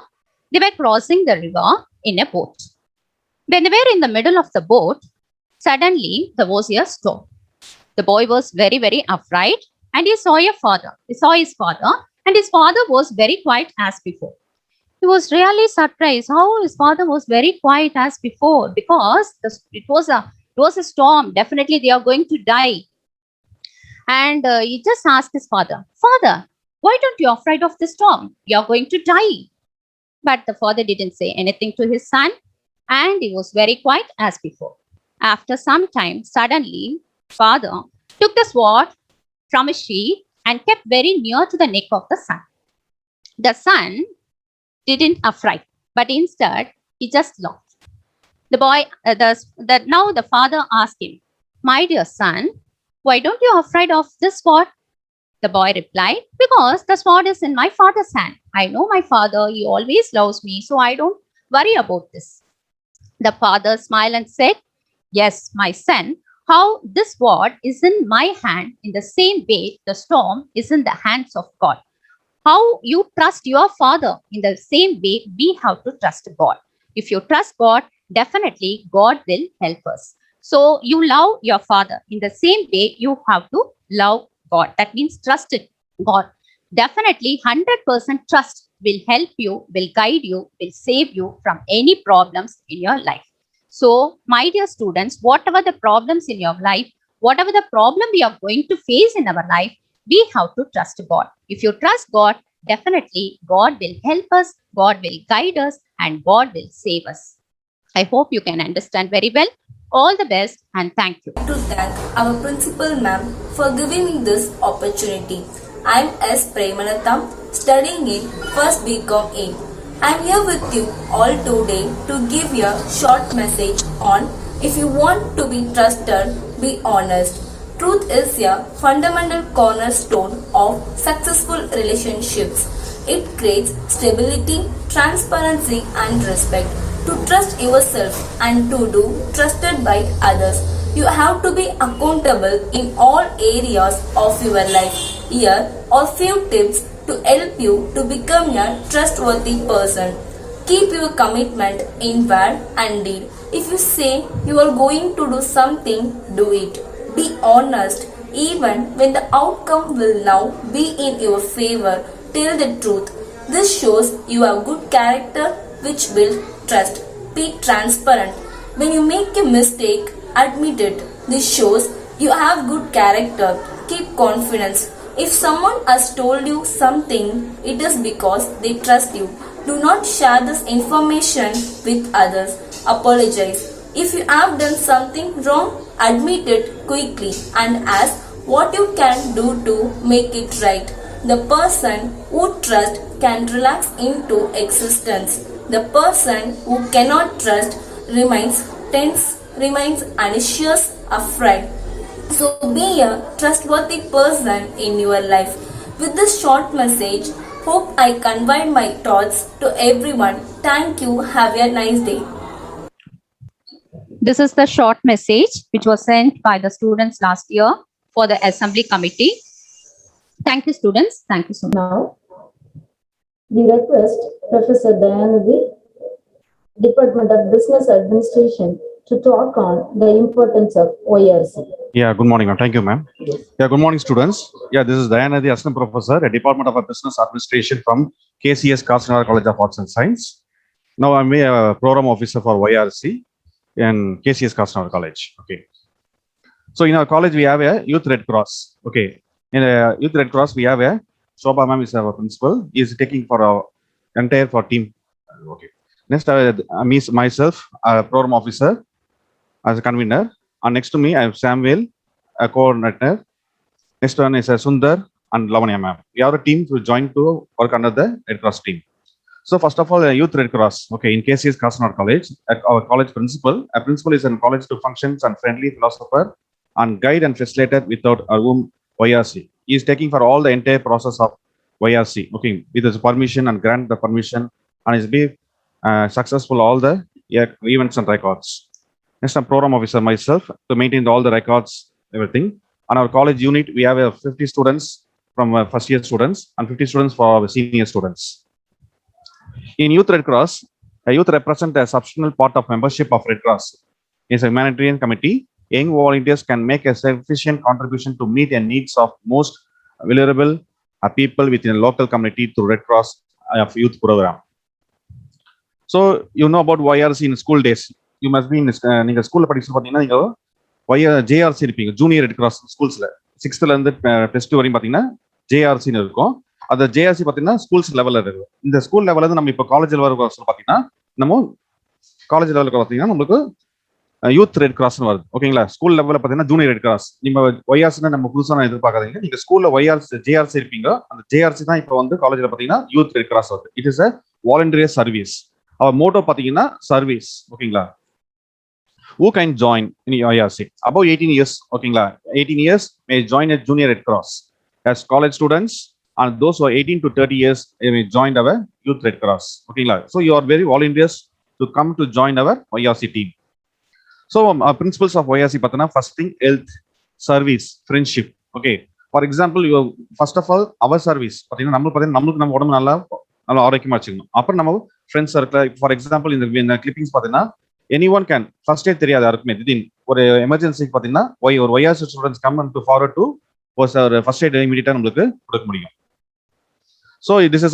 they were crossing the river in a boat. When they were in the middle of the boat, suddenly there was a storm. The boy was very, very afraid, and he saw his father, and his father was very quiet as before. He was really surprised how his father was very quiet as before, because it was a storm. Definitely they are going to die. And he just asked his father, "Father, why don't you afraid of the storm? You are going to die." But the father didn't say anything to his son, and he was very quiet as before. After some time, suddenly, father took the sword from his sheath and kept very near to the neck of the son. The son didn't afraid, but instead he just laughed. The boy, now the father asked him, "My dear son, why don't you afraid of this sword?" The boy replied, "Because the sword is in my father's hand. I know my father, he always loves me, so I don't worry about this." The father smiled and said, "Yes, my son, how this sword is in my hand, in the same way the storm is in the hands of God. How you trust your father, in the same way we have to trust God. If you trust God, definitely God will help us. So you love your father. In the same way, you have to love God. That means trust it, God. Definitely 100% trust will help you, will guide you, will save you from any problems in your life. So, my dear students, whatever the problems in your life, whatever the problem we are going to face in our life, we have to trust God. If you trust God, definitely God will help us, God will guide us, and God will save us. I hope you can understand very well. All the best and thank you. To thank our principal ma'am for giving me this opportunity. I am S. Premanatham, studying in first BCom A. I am here with you all today to give you a short message on if you want to be trusted, be honest. Truth is a fundamental cornerstone of successful relationships. It creates stability, transparency, and respect. To trust yourself and to do trusted by others, you have to be accountable in all areas of your life. Here are few tips to help you to become a trustworthy person. Keep your commitment in word and deed. If you say you are going to do something, do it. Be honest even when the outcome will now be in your favor. Tell the truth. This shows you have good character which builds trust. Be transparent. When you make a mistake, admit it. This shows you have good character. Keep confidence. If someone has told you something, it is because they trust you. Do not share this information with others. Apologize. If you have done something wrong, admit it quickly and ask what you can do to make it right. The person who trusts can relax into existence. The person who cannot trust remains tense, remains anxious, afraid. So be a trustworthy person in your life. With this short message, hope I conveyed my thoughts to everyone. Thank you. Have a nice day. This is the short message which was sent by the students last year for the assembly committee. Thank you, students. Thank you so much. Now, we request Professor Dayanidhi, Department of Business Administration, to talk on the importance of ORC. Yeah, good morning, ma'am. Thank you, ma'am. Yeah, good morning, students. Yeah, this is Dayanidhi, Assistant Professor at Department of Business Administration from KCS Kasaragod College of Arts and Science. Now I'm a program officer for YRC in KCS Kasaragod College. Okay. So in our college, we have a Youth Red Cross. Okay. In a Youth Red Cross, we have a Shobha ma'am is our principal. He is taking for our entire for team. Okay. Next, myself, a program officer as a convener. And next to me, I have Samuel, a coordinator. Next one is Sundar and Lavanya ma'am. We are a team to join to work under the Red Cross team. So first of all, Youth Red Cross. Okay, in KCS Kasaragod College, our college principal. A principal is in college to functions and friendly philosopher and guide and facilitator without a room YRC. He is taking for all the entire process of YRC. Okay, with his permission and grant the permission and is be successful all the events and records. Next, I'm program officer myself to maintain all the records, everything. On our college unit, we have 50 students from first year students and 50 students for our senior students. In Youth Red Cross, a youth represent a substantial part of membership of Red Cross. It's a humanitarian committee. Young volunteers can make a sufficient contribution to meet the needs of most vulnerable people within a local community through Red Cross of youth program. So you know about YRC in school days. You must be in நீங்க ஸ்கூல்ல படிச்சு பாத்தீங்கன்னா நீங்க JRC இருப்பீங்க, junior red cross ஸ்கூல்ஸ்ல 6th ல இருந்து +2 வரையும் பாத்தீங்கன்னா JRCன்னு இருக்கும். அந்த JRC பாத்தீங்கன்னா ஸ்கூல்ஸ் லெவல்ல இருக்கு. இந்த ஸ்கூல் லெவல்ல இருந்து நம்ம இப்ப காலேஜ் லெவலுக்கு பாத்தீங்கன்னா நம்ம காலேஜ் லெவலுக்கு பாத்தீங்கன்னா நமக்கு யூத் ரெட் கிராஸ்னு வருது. ஓகேங்களா? ஸ்கூல் லெவல்ல பாத்தீங்கன்னா ஜூனியர் ரெட் கிராஸ். நீங்க YRCன்னு நம்ம புதுசா எதிர்பார்க்காதீங்க. நீங்க ஸ்கூல்ல JRC இருப்பீங்க. அந்த JRC தான் இப்ப வந்து காலேஜ்ல பாத்தீங்கன்னா யூத் ரெட் கிராஸ் வருது. It is a voluntary service. Our motto பாத்தீங்கன்னா சர்வீஸ். ஓகேங்களா? Who can join in YRC? Above 18 years, okayla, 18 years may join a junior Red Cross. As college students and those who are 18 to 30 years may join our Youth Red Cross. Okayla. So you are very volunteers to come to join our YRC team. So principles of YRC pathana, first thing, health, service, friendship. Okay. For example, you first of all our service. Pathina namukku nam odam nalla ஆரோக்கியமா வச்சுக்கணும். அப்புறம் நம்ம friends circle, for example இந்த clippings பாத்தீங்கன்னா anyone can first aid தெரியாது யாருக்குமே திடீர்னு ஒரு எமர்ஜென்சிக்கு பார்த்தீங்கன்னா ஒரு YRC students come to forward to ஒரு ஃபர்ஸ்ட் எய்ட் இமீடியட்டா நம்மளுக்கு கொடுக்க முடியும். So this is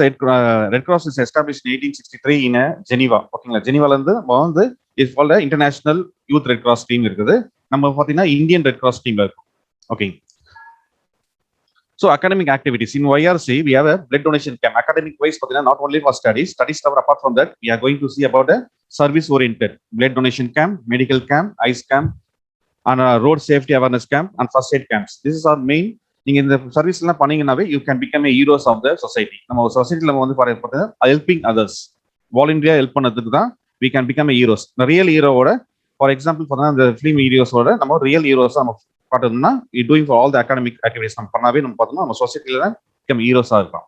Red Cross is established in 1863 in Geneva. ஓகேங்களா, ஜெனீவால இருந்து நம்ம வந்து is called international youth red cross team இருக்குது. நம்ம பார்த்தீங்கன்னா இந்தியன் ரெட் கிராஸ் டீம்ல இருக்கும். Okay. So academic activities in YRC, we have a blood donation camp. Academic wise, not only for studies cover. Apart from that, we are going to see about a service oriented blood donation camp, medical camp, ice camp, and road safety awareness camp and first aid camps. This is our main. நீங்க இந்த service எல்லாம் பண்ணீங்கன்னாவே you can become a heroes of the society. நம்ம சொசைட்டில வந்து பார்த்தீங்கன்னா helping others, வாலண்டியரா help பண்ணதுக்கு தான் we can become a heroes. Real ஹீரோவோட ஃபார் எக்ஸாம்பிள் பார்த்தீங்கன்னா இந்த ஃபிலிம் ஹீரோஸோட நம்ம ரியல் ஹீரோஸா நம்ம பார்த்தோம்னா doing for all the academic activities நம்ம பண்ணாவே நம்ம பார்த்தோம்னா நம்ம சொசைட்டில தான் பிகம் ஹீரோஸா இருக்கலாம்.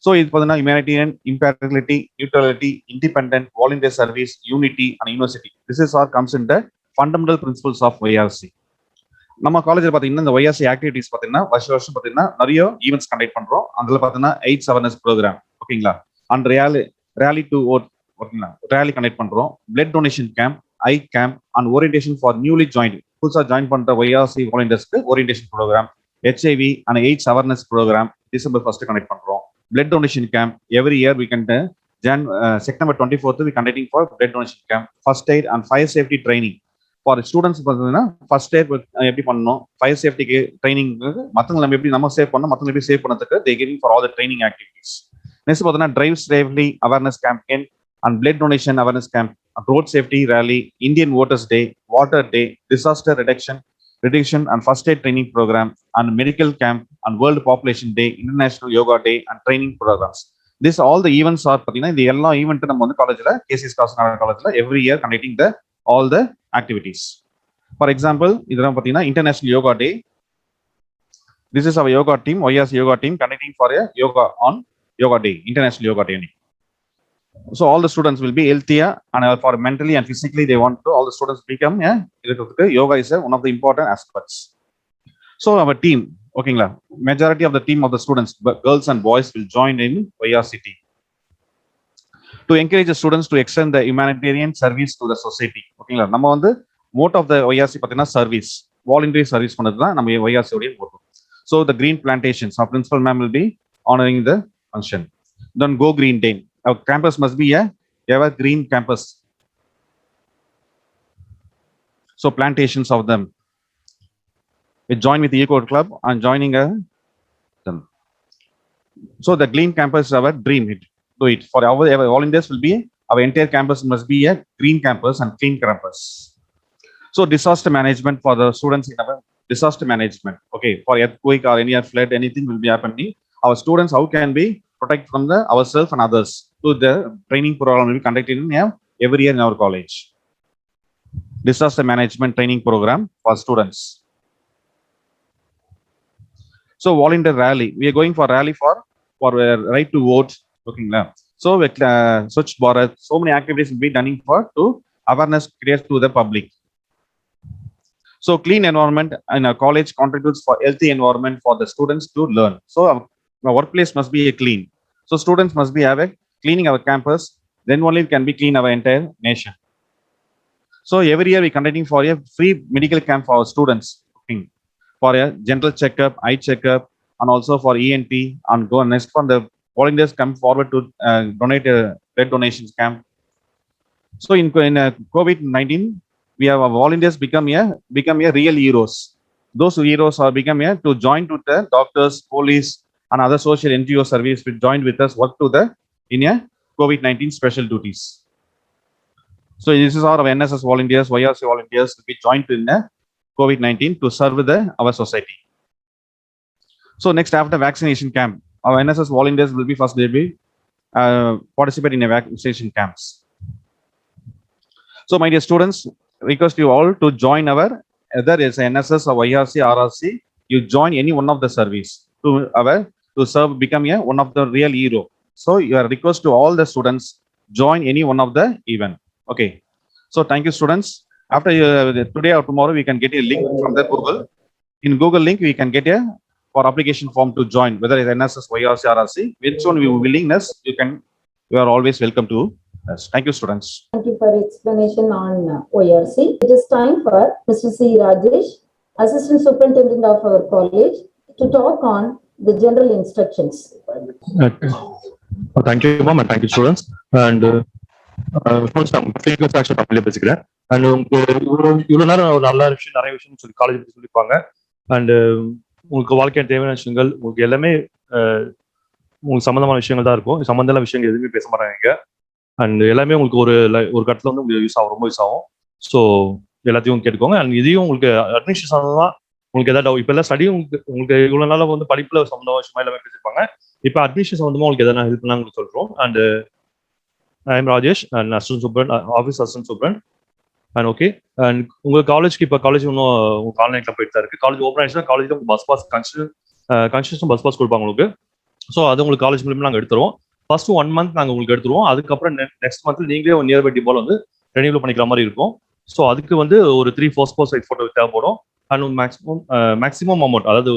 ஸோ இது பார்த்தீங்கன்னா humanitarian, impartiality, neutrality, independent, volunteer service, unity and university. This is are comes in the fundamental principles of YRC. நம்ம காலேஜில் பார்த்தீங்கன்னா இந்த YRC ஆக்டிவிட்டிஸ் பார்த்தீங்கன்னா வருஷம் பார்த்தீங்கன்னா நிறைய ஈவெண்ட்ஸ் கண்டக்ட் பண்றோம். அதில் பார்த்தீங்கன்னா எய்ட்ஸ் அவேர்னஸ் ப்ரோக்ராம், ஓகேங்களா, அண்ட் ரேலி டு ஓட், ஓகேங்களா, ரேலி கண்டக்ட் பண்றோம். Blood donation camp, eye camp and orientation for newly join, புதுசாக ஜாயின் பண்ற YRC வாலண்டியர்ஸ்க்கு orientation programme, HIV and AIDS awareness programme December 1st conduct பண்றோம். Blood donation camp every year we can September 24th we conducting for blood donation camp, first aid and fire safety training. For students பார்த்தீங்கன்னா first eight எப்படி பண்ணணும், fire சேஃப்டிக்கு training, மற்றவங்க நம்ம எப்படி நம்ம save பண்ணணும், மற்றவங்க எப்படி சேவ் பண்ணதுக்கு they giving for all the training activities. Next பார்த்தீங்கன்னா drive safely awareness campaign and blood donation awareness camp, road safety rally, Indian voters day, water day, disaster reduction and first aid training programme and medical camp and world population day, international yoga day and training programmes. This all the events are பார்த்தீங்கன்னா இந்த எல்லா ஈவெண்ட்டும் நம்ம வந்து காலேஜில் KCS காசிநாடா காலேஜில் every year conducting the all the activities. For example, இதெல்லாம் பார்த்தீங்கன்னா international yoga day. This is our yoga team, YRC yoga team conducting for a yoga on yoga day, international yoga day. So all the students will be healthier and for mentally and physically they want to all the students become yoga is one of the important aspects. So our team, okayla, majority of the team of the students, girls and boys will join in YRC team to encourage the students to extend the humanitarian service to the society. ஓகேங்களா, நம்ம வந்து mode of the YRC பார்த்தீங்கன்னா service, voluntary service பண்ணது தான் நம்ம YRC உடைய motto. So the green plantations, our principal ma'am will be honoring the function. Then go green day. Our campus must be a ever green campus. So plantations of them. We join with the Eco Club and joining them. So the green campus is our dream. Do it for our volunteers will be our entire campus must be a green campus and clean campus. So disaster management for the students in our disaster management, okay, for earthquake or any flood, anything will be happening. Our students how can be protect from the ourselves and others. So the training program will be conducted in every year in our college. Disaster management training program for students. So volunteer rally, we are going for rally for right to vote. ஓகேங்களா, so Swachh Bharat, so many activities will be done for to awareness create to the public. So clean environment in our college contributes for healthy environment for the students to learn. So our workplace must be clean. So students must be cleaning our campus, then only can be clean our entire nation. So every year we conducting for a free medical camp for our students, okay, for a general checkup, eye checkup, and also for ENT, and go next from the volunteers come forward to donate a blood donations camp. So in COVID-19, we have our volunteers become a real heroes. Those heroes are become to join to the doctors, police, and other social NGO service which join with us work to the in a COVID-19 special duties. So this is our NSS volunteers, YRC volunteers will be joined in COVID-19 to serve our society. So next after vaccination camp, our NSS volunteers will be first they will participate in a vaccination camps. So my dear students, request you all to join our either as NSS or YRC, RRC. You join any one of the service to serve, become one of the real hero. So your request to all the students join any one of the event. Okay. So thank you, students. After today or tomorrow, we can get a link from the Google. In Google link, we can get a for application form to join, whether it's NSS, YRC, RRC, which one you willingness, you are always welcome to Yes. Thank you, students. Thank you for explanation on ORC. It is time for Mr. C. Rajesh, Assistant Superintendent of our college, to talk on the general instructions. Thank you, ma'am, and thank you, students. And first, I'm frequency action தமிழ்ல பேசிக்கிறேன். And இவ்வளவு நேரம் ஒரு நல்ல விஷயம் நிறைய விஷயம் சொல்லி காலேஜ் பத்தி சொல்லிப்பாங்க. அண்ட் உங்களுக்கு வாழ்க்கை தேவையான விஷயங்கள் உங்களுக்கு எல்லாமே உங்களுக்கு சம்பந்தமான விஷயங்கள் தான் இருக்கும். சம்பந்தமான விஷயங்கள் எதுவுமே பேச மாட்டாங்க. அண்ட் எல்லாமே உங்களுக்கு ஒரு கட்டத்தில் வந்து உங்களுக்கு யூஸ் ஆகும், ரொம்ப யூஸ் ஆகும். ஸோ எல்லாத்தையும் கேட்டுக்கோங்க. அண்ட் இதையும் உங்களுக்கு அட்மிஷன் தான் உங்களுக்கு எதாவது இப்போ எல்லாம் ஸ்டடி உங்களுக்கு இவ்வளோ நாளாக வந்து படிப்பில் சம்பந்தமான விஷயமா எல்லாமே பேசியிருப்பாங்க. இப்போ அட்மிஷன் சம்பந்தமாக உங்களுக்கு எதனா ஹெல்ப் பண்ணலாம் உங்களுக்கு சொல்கிறோம். And I am Rajesh and assistant superintendent, office assistant superintendent. And okay, and உங்கள் காலேஜ்க்கு இப்போ காலேஜ் இன்னும் உங்களுக்கு ஆன்லைனில் போயிட்டு தான் இருக்குது. காலேஜ் ஓப்பன் ஆயிடுச்சுன்னா காலேஜில் உங்களுக்கு bus pass construction bus pass கொடுப்பாங்க உங்களுக்கு. ஸோ அது உங்களுக்கு காலேஜ் மூலியமாக நாங்கள் எடுத்துருவோம். ஃபர்ஸ்ட் 1 month நாங்கள் உங்களுக்கு எடுத்துருவோம். அதுக்கப்புறம் நெக்ஸ்ட் மந்த்ல நீங்களே ஒரு நியர் பை டிபோல் வந்து ரெனியூவல் பண்ணிக்கிற மாதிரி இருக்கும். ஸோ அதுக்கு வந்து ஒரு 3 4 சைஸ் ஃபோட்டோ தேவைப்படும். அண்ட் மேக்ஸிமம் அமௌண்ட், அதாவது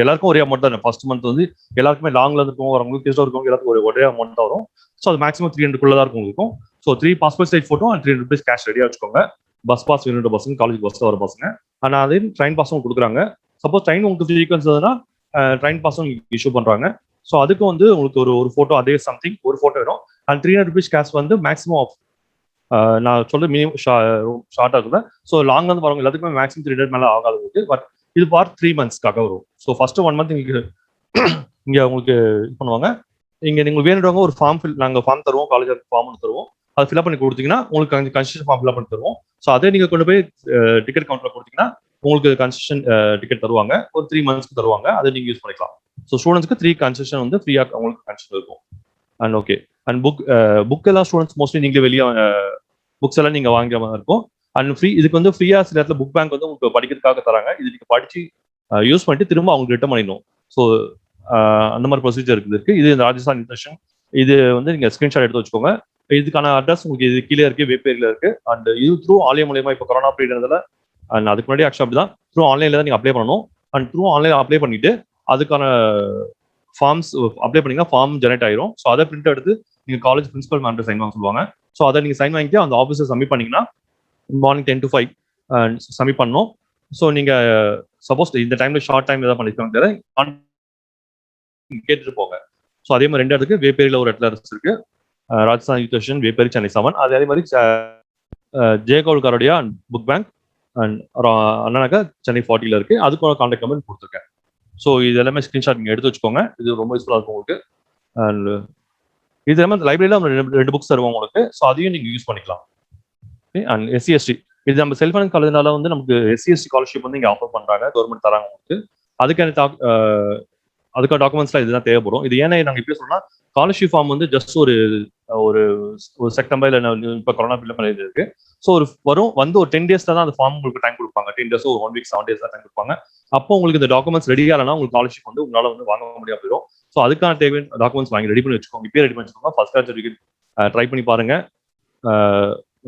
எல்லாருக்கும் ஒரே அமௌண்ட் தான். ஃபர்ஸ்ட் மந்த் வந்து எல்லாருக்குமே லாங்ல இருக்கும், வரவங்களுக்கு கிறிஸ்டோ இருக்கவங்க எல்லாருக்கும் ஒரே அமௌண்ட் தான் வரும். ஸோ அது மேக்ஸிமம் 300 தான் இருக்கும் உங்களுக்கு. So 3 passport size photo and 300 rupees cash ரெடியாக வச்சுக்கோங்க. பஸ் பாஸ் வேணுன்ற பசங்க, காலேஜ் பஸ்ல வர பசங்க. ஆனால் அதே ட்ரெயின் பாஸும் கொடுக்குறாங்க. சப்போஸ் ட்ரெயின் உங்களுக்கு ஃப்ரீக்வன்ஸ் இருந்ததுன்னா ட்ரெயின் பாஸும் இஷ்யூ பண்றாங்க. ஸோ அதுக்கு வந்து உங்களுக்கு ஒரு ஃபோட்டோ, அதே சம்திங் ஒரு ஃபோட்டோ வேணும். அண்ட் 300 rupees கேஷ் வந்து மேக்ஸிமம் ஆஃப் நான் சொல்ல மினிமம் ஷார்ட்டாக இருக்குல்ல. ஸோ லாங் வந்து வரவங்க எல்லாத்துக்குமே மேக்ஸிமம் 300 மேலே ஆகாது உங்களுக்கு. பட் இது ஃபார் 3 monthsக்காக வரும். ஸோ ஃபர்ஸ்ட் 1 month இங்கே உங்களுக்கு இது பண்ணுவாங்க. இங்கே நீங்கள் வேணுன்றவங்க ஒரு நாங்கள் ஃபார்ம் தருவோம், காலேஜ் ஃபார்ம் ஒன்று தருவோம். அதை ஃபில்அப் பண்ணி கொடுத்தீங்கன்னா உங்களுக்கு கன்ஸ்ட்ரக்ஷன் ஃபார்ம் ஃபில்அப் பண்ணி தருவோம். ஸோ அதே நீங்கள் கொண்டு போய் டிக்கெட் கவுண்டரில் கொடுத்தீங்கன்னா உங்களுக்கு கன்ஸ்ட்ரக்ஷன் டிக்கெட் தருவாங்க. ஒரு 3 monthsக்கு தருவாங்க. அதை நீங்கள் யூஸ் பண்ணிக்கலாம். ஸோ ஸ்டூடெண்ட்ஸ்க்கு 3 கன்செஷன் வந்து ஃப்ரீயாக அவங்களுக்கு கன்செஷன் இருக்கும். அண்ட் ஓகே, அண்ட் புக் எல்லாம் ஸ்டூடெண்ட்ஸ் மோஸ்ட்லி நீங்களே வெளியே புக்ஸ் எல்லாம் நீங்கள் வாங்கிற மாதிரி இருக்கும். அண்ட் இதுக்கு வந்து ஃப்ரீயாக சில இடத்துல புக் பேங்க் வந்து உங்களுக்கு படிக்கிறதுக்காக தராங்க. இது நீங்கள் படிச்சு யூஸ் பண்ணிட்டு திரும்ப அவங்களுக்கு ரிட்டர்ன் பண்ணிடணும். ஸோ அந்த மாதிரி ப்ரொசீஜர் இருக்கு. இது ராஜஸ்தான் இன்ஸ்டியூஷன். இது வந்து நீங்கள் ஸ்கிரீன்ஷாட் எடுத்து வச்சுக்கோங்க. இதுக்கான அட்ரஸ் உங்களுக்கு இது கீழே இருக்கு, வெப்பேஜ்ல இருக்கு. அண்ட் இது த்ரூ ஆன்லைன் மூலியமா இப்போ கொரோனா பீரியட்ல அண்ட் அதுக்கு முன்னாடி ஆக்சுவலா அப்படிதான் த்ரூ ஆன்லைன்ல தான் நீங்கள் அப்ளை பண்ணணும். அண்ட் த்ரூ ஆன்லைன் அப்ளை பண்ணிட்டு அதுக்கான ஃபார்ம்ஸ் அப்ளை பண்ணீங்கன்னா ஃபார்ம் ஜெனரேட் ஆயிரும். ஸோ அதை பிரிண்ட் எடுத்து நீங்கள் காலேஜ் பிரின்சிபல் மேம் சைன் வாங்க சொல்லுவாங்க. ஸோ அதை நீங்கள் சைன் வாங்கிட்டு அந்த ஆஃபீஸர் சப்மிட் பண்ணீங்கன்னா மார்னிங் 10 to 5 சப்மிட் பண்ணணும். ஸோ நீங்கள் சப்போஸ் இந்த டைம்ல ஷார்ட் டைம் ஏதாவது பண்ணிருக்காங்க கேட்டுட்டு போங்க. ஸோ அதே மாதிரி 2 இடத்துக்கு வேப்பேரியில் ஒரு இடத்துல இருக்கு, ராஜஸ்தான் யூனிவர்சிட்டி வேப்பேரி சென்னை 7. அதே மாதிரி ஜெயகோல்காரோடைய புக் பேங்க் அண்ட் அண்ணாக்கா சென்னை 40 இருக்கு. அதுக்கு கான்டாக்ட் நம்பர் கொடுத்துருக்கேன். ஸோ இது எல்லாமே ஸ்கிரீன்ஷாட் நீங்கள் எடுத்து வச்சுக்கோங்க. இது ரொம்ப யூஸ்ஃபுல்லாக இருக்கும் உங்களுக்கு. அண்ட் இது எல்லாமே லைப்ரரியில் 2 புக்ஸ் தருவோம் உங்களுக்கு. ஸோ அதையும் நீங்கள் யூஸ் பண்ணிக்கலாம். அண்ட் SC/ST இது நம்ம செல்ஃப் ஃபைனான்ஸ் காலேஜ்னால வந்து நமக்கு SC/ST ஸ்காலர்ஷிப் வந்து இங்கே ஆஃபர் பண்ணுறாங்க, கவர்மெண்ட் தராங்க உங்களுக்கு. அதுக்கான டாக்குமெண்ட்ஸ்லாம் இதுதான் தேவைப்படும். இது ஏன்னா நாங்கள் இப்போ சொன்னால் ஸ்காலர்ஷிப் ஃபார்ம் வந்து ஜஸ்ட் ஒரு செப்டம்பர் இல்லை இப்போ கொரோனா பீரியட் இருக்கு. ஸோ வந்து ஒரு 10 days தான் அந்த ஃபார்ம் உங்களுக்கு டைம் கொடுப்பாங்க. 10 days ஒரு 1 week 7 days தான் டைம் கொடுப்பாங்க. அப்போ உங்களுக்கு இந்த டாக்குமெண்ட்ஸ் ரெடியா இல்லைனா உங்களுக்கு ஸ்காலர்ஷிப் வந்து உங்களால் வந்து வாங்க முடியாது போயிடும். ஸோ அதுக்கான தேவையான டாக்குமெண்ட்ஸ் வாங்கி ரெடி பண்ணி வச்சுக்கோங்க. இப்பயே ரெடி பண்ணி வச்சுக்கோங்க. ஃபர்ஸ்ட் கிளாஸ் சர்டிஃபிகேட் ட்ரை பண்ணி பாருங்க.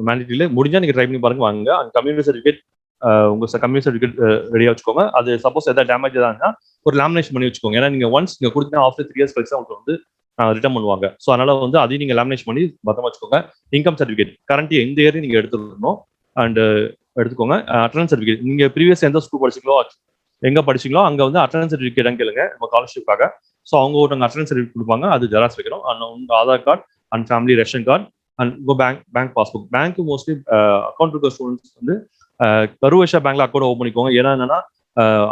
மேண்டேட்டரியில முடிஞ்சா நீங்க ட்ரை பண்ணி பாருங்க, வாங்க. அண்ட் கம்யூனிட்டி சர்டிஃபிகேட் உங்க கம்யூனிட்டி சர்டிஃபிகேட் ரெடியா வச்சுக்கோங்க. அது சப்போஸ் ஏதாவது டேமேஜ் ஏதாச்சுன்னா ஒரு லேமினேஷன் பண்ணி வச்சுக்கோங்க. ஏன்னா நீங்க ஒன்ஸ் நீங்க கொடுத்தீங்கன்னா ஆஃப்டர் 3 years கழிச்சு உங்களுக்கு வந்து ரிட்டர்ன் பண்ணுவாங்க. ஸோ அதனால வந்து அதையும் நீங்க லேமினேஷன் பண்ணி பத்திரமா வச்சுக்கோங்க. இன்கம் சர்டிஃபிகேட் கரண்ட் இந்த இயர் நீங்க எடுத்துக்கணும். அண்ட் எடுத்துக்கோங்க. அட்டெண்டன்ஸ் சர்டிஃபிகேட் நீங்க ப்ரீவியஸ் எந்த ஸ்கூல் படிச்சீங்களோ எங்க படிச்சீங்களோ அங்க வந்து அட்டெண்டன்ஸ் சர்டிஃபிகேட் கேளுங்க நம்ம ஸ்காலர்ஷிப்காக. ஸோ அவங்க ஒரு அட்டெண்டன்ஸ் சர்டிஃபிகேட் கொடுப்பாங்க. அது ஜெராக்ஸ் வைக்கணும். அண்ட் உங்க Aadhaar card and family ration card and உங்க bank passbook. Bank mostly account இருக்க ஸ்டூடெண்ட்ஸ் வந்து கருவேஷா பேங்க்ல அக்கௌண்ட் ஓப்பன் பண்ணிக்கோங்க. ஏன்னா என்னன்னா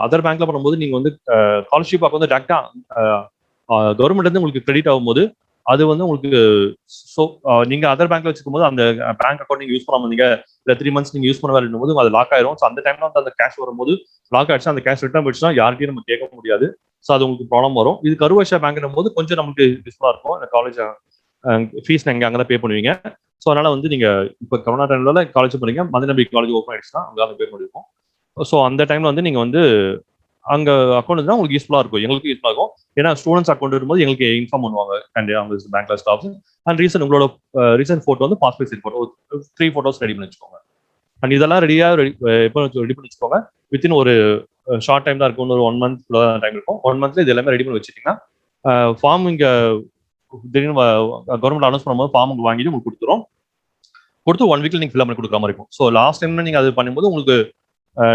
அதர் பேங்க்ல பண்ணும்போது நீங்க வந்து ஸ்காலர்ஷிப் அக்கௌண்ட் வந்து டேரக்டா கவர்மெண்ட் வந்து உங்களுக்கு கிரெடிட் ஆகும்போது அது வந்து உங்களுக்கு நீங்க அதர் பேங்க்ல வச்சுக்கும் போது அந்த பேங்க் அக்கௌண்ட் நீங்க யூஸ் பண்ணாம இருந்தீங்க இல்ல 3 months நீங்க யூஸ் பண்ண வேணும் போது அது லாக் ஆயிரும். ஸோ அந்த டைம்ல வந்து அந்த கேஷ் வரும்போது லாக் ஆயிடுச்சு, அந்த கேஷ் ரிட்டர்ன் போயிடுச்சுன்னா யார்கிட்டயும் நம்ம கேட்க முடியாது. ஸோ அது உங்களுக்கு ப்ராப்ளம் வரும். இது கருவேஷா பேங்க்னும் போது கொஞ்சம் நமக்கு யூஸ்ஃபுல்லா இருக்கும். அந்த காலேஜ் ஃபீஸ் நீங்க அங்கதான் பே பண்ணுவீங்க. ஸோ அதனால வந்து நீங்க இப்போ கொரோனா டைம்ல காலேஜ் பண்ணீங்க, மதுநம்பி காலேஜ் ஓப்பன் ஆயிடுச்சுன்னா அங்கே பே பண்ணிருக்கோம். ஸோ அந்த டைம்ல வந்து நீங்க வந்து அங்க அக்கௌண்ட் இருந்தால் உங்களுக்கு யூஸ்ஃபுல்லா இருக்கும், எங்களுக்கு யூஸ்ஃபுல்லா இருக்கும். ஏன்னா ஸ்டூடெண்ட்ஸ் அக்கௌண்ட் இருக்கும்போது எங்களுக்கு இன்ஃபார்ம் பண்ணுவாங்க அண்ட் அவங்க பேங்க்ல ஸ்டாஃப். அண்ட் உங்களோட ரீசன்ட் போட்டோ வந்து passport size photo 3 photos ready பண்ணி வச்சுக்கோங்க. அண்ட் இதெல்லாம் எப்போ ரெடி பண்ணி வச்சுக்கோங்க. வித்தின் ஒரு ஷார்ட் டைம் தான் இருக்கும், ஒரு 1 month டைம் இருக்கும். 1 monthல இது எல்லாமே ரெடி பண்ணி வச்சுட்டீங்கன்னா ஃபார்ம் இங்க திடீர்னு கவர்மெண்ட் அனௌன்ஸ் பண்ணும்போது ஃபார்ம் உங்களுக்கு வாங்கிட்டு உங்களுக்கு கொடுத்து 1 வீக்ல நீங்க ஃபில் பண்ணி கொடுக்குற மாதிரி இருக்கும். ஸோ லாஸ்ட் டைம்ல நீங்க அது பண்ணும்போது உங்களுக்கு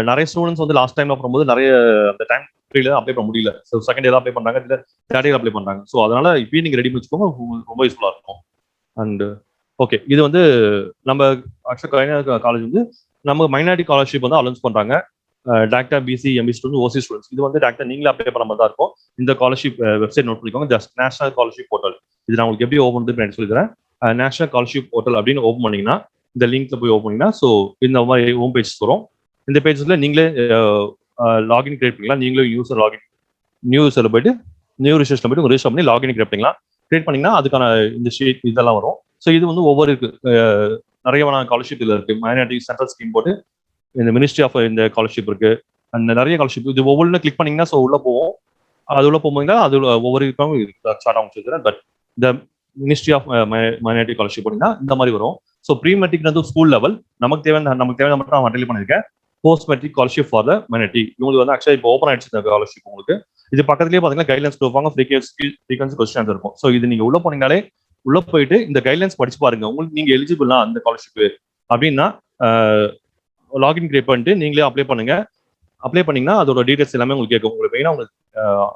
நிறைய ஸ்டூடெண்ட்ஸ் வந்து லாஸ்ட் டைம்ல பண்ணும்போது நிறைய அந்த டைம் பீரியட்ல அப்ளை பண்ண முடியல. ஸோ செகண்ட் இயர் அப்ளை பண்றாங்க, இல்லை தேர்ட் இயர் அப்ளை பண்றாங்க. ஸோ அதனால இப்பயும் நீங்க ரெடி பண்ணி வச்சுக்கோங்க, ரொம்ப யூஸ்ஃபுல்லா இருக்கும். அண்ட் ஓகே, இது வந்து நம்ம ஆக்சுவலா காலேஜ் வந்து நம்ம மைனாரிட்டி ஸ்காலர்ஷிப் வந்து அலௌன்ஸ் பண்றாங்க. டாக்டர் பிசி எம்பி ஸ்டூடெண்ட், ஓசி ஸ்டூடெண்ட்ஸ். இது வந்து டாக்டர் நீங்களே அப்ளை பண்ண மாதிரி தான் இருக்கும். இந்த ஸ்காலர்ஷிப் வெப்சைட் நோட் பண்ணிக்கோங்க, ஜஸ்ட் நேஷனல் ஸ்காலர்ஷிப் போர்ட்டல். இது நான் உங்களுக்கு எப்படி ஓப்பன் பண்ணி சொல்லிக்கிறேன். நேஷனல் ஸ்காலர்ஷிப் போர்ட்டல் அப்படின்னு ஓப்பன் பண்ணீங்கன்னா, இந்த லிங்க்ல போய் ஓப்பன் பண்ணீங்கன்னா, ஸோ இந்த மாதிரி ஹோம் பேஜ் வரும். இந்த பேஜஸ்ல நீங்களே லாகின் கிரியேட் பண்ணிக்கலாம். நீங்களே யூசர் லாகின் நியூ யூசர்ல போயிட்டு நியூ ரிஜிஸ்டர்ல போயிட்டு ரிஜிஸ்டர் பண்ணி லாகின் கிரியேட் பண்ணிக்கலாம். கிரியேட் பண்ணீங்கன்னா அதுக்கான இந்த ஷீட் இதெல்லாம் வரும். ஸோ இது வந்து ஒவ்வொரு நிறைய ஸ்காலர்ஷிப் இதில் இருக்கு. மைனாரிட்டி சென்ட்ரல் ஸ்கீம் போட்டு இந்த மினிஸ்ட்ரி ஆஃப் இந்த ஸ்காலர்ஷிப் இருக்கு, அந்த நிறைய ஸ்காலர்ஷிப். இது ஒவ்வொரு கிளிக் பண்ணீங்கன்னா ஸோ உள்ள போவோம். அது உள்ள போகும்போது அது ஒவ்வொரு ஸ்டார்ட் ஆகும். பட் இந்த மினிஸ்ட்ரி ஆஃப் மைனாரிட்டி ஸ்காலர்ஷிப் போனீங்கன்னா இந்த மாதிரி வரும். ஸோ ப்ரீ மெட்ரிக் வந்து ஸ்கூல் லெவல், நமக்கு தேவையான மட்டும் நான் அட்டெண்ட் பண்ணியிருக்கேன். Post matric scholarship for the minority, இவங்களுக்கு வந்து ஆக்சுவலா இப்போ ஓப்பன் ஆயிடுச்சு இந்த ஸ்காலர்ஷிப். உங்களுக்கு இது பக்கத்துலேயே பார்த்தீங்கன்னா கைட்லைன்ஸ் கொடுப்பாங்க, ஃப்ரீக்வன்சி கொஸ்டின் இருக்கும். ஸோ இது நீங்க உள்ள போனீங்கனாலே உள்ள போயிட்டு இந்த கைட்லைன்ஸ் படிச்சு பாருங்க. உங்களுக்கு நீங்க எலிஜிபிளா அந்த ஸ்காலர்ஷிப் அப்படின்னா லாகின் கிரியேட் பண்ணிட்டு நீங்களே அப்ளை பண்ணுங்க. அப்ளை பண்ணீங்கன்னா அதோட டீடைல்ஸ் எல்லாமே உங்களுக்கு கேட்கும். உங்களுக்கு மெயினாக உங்களுக்கு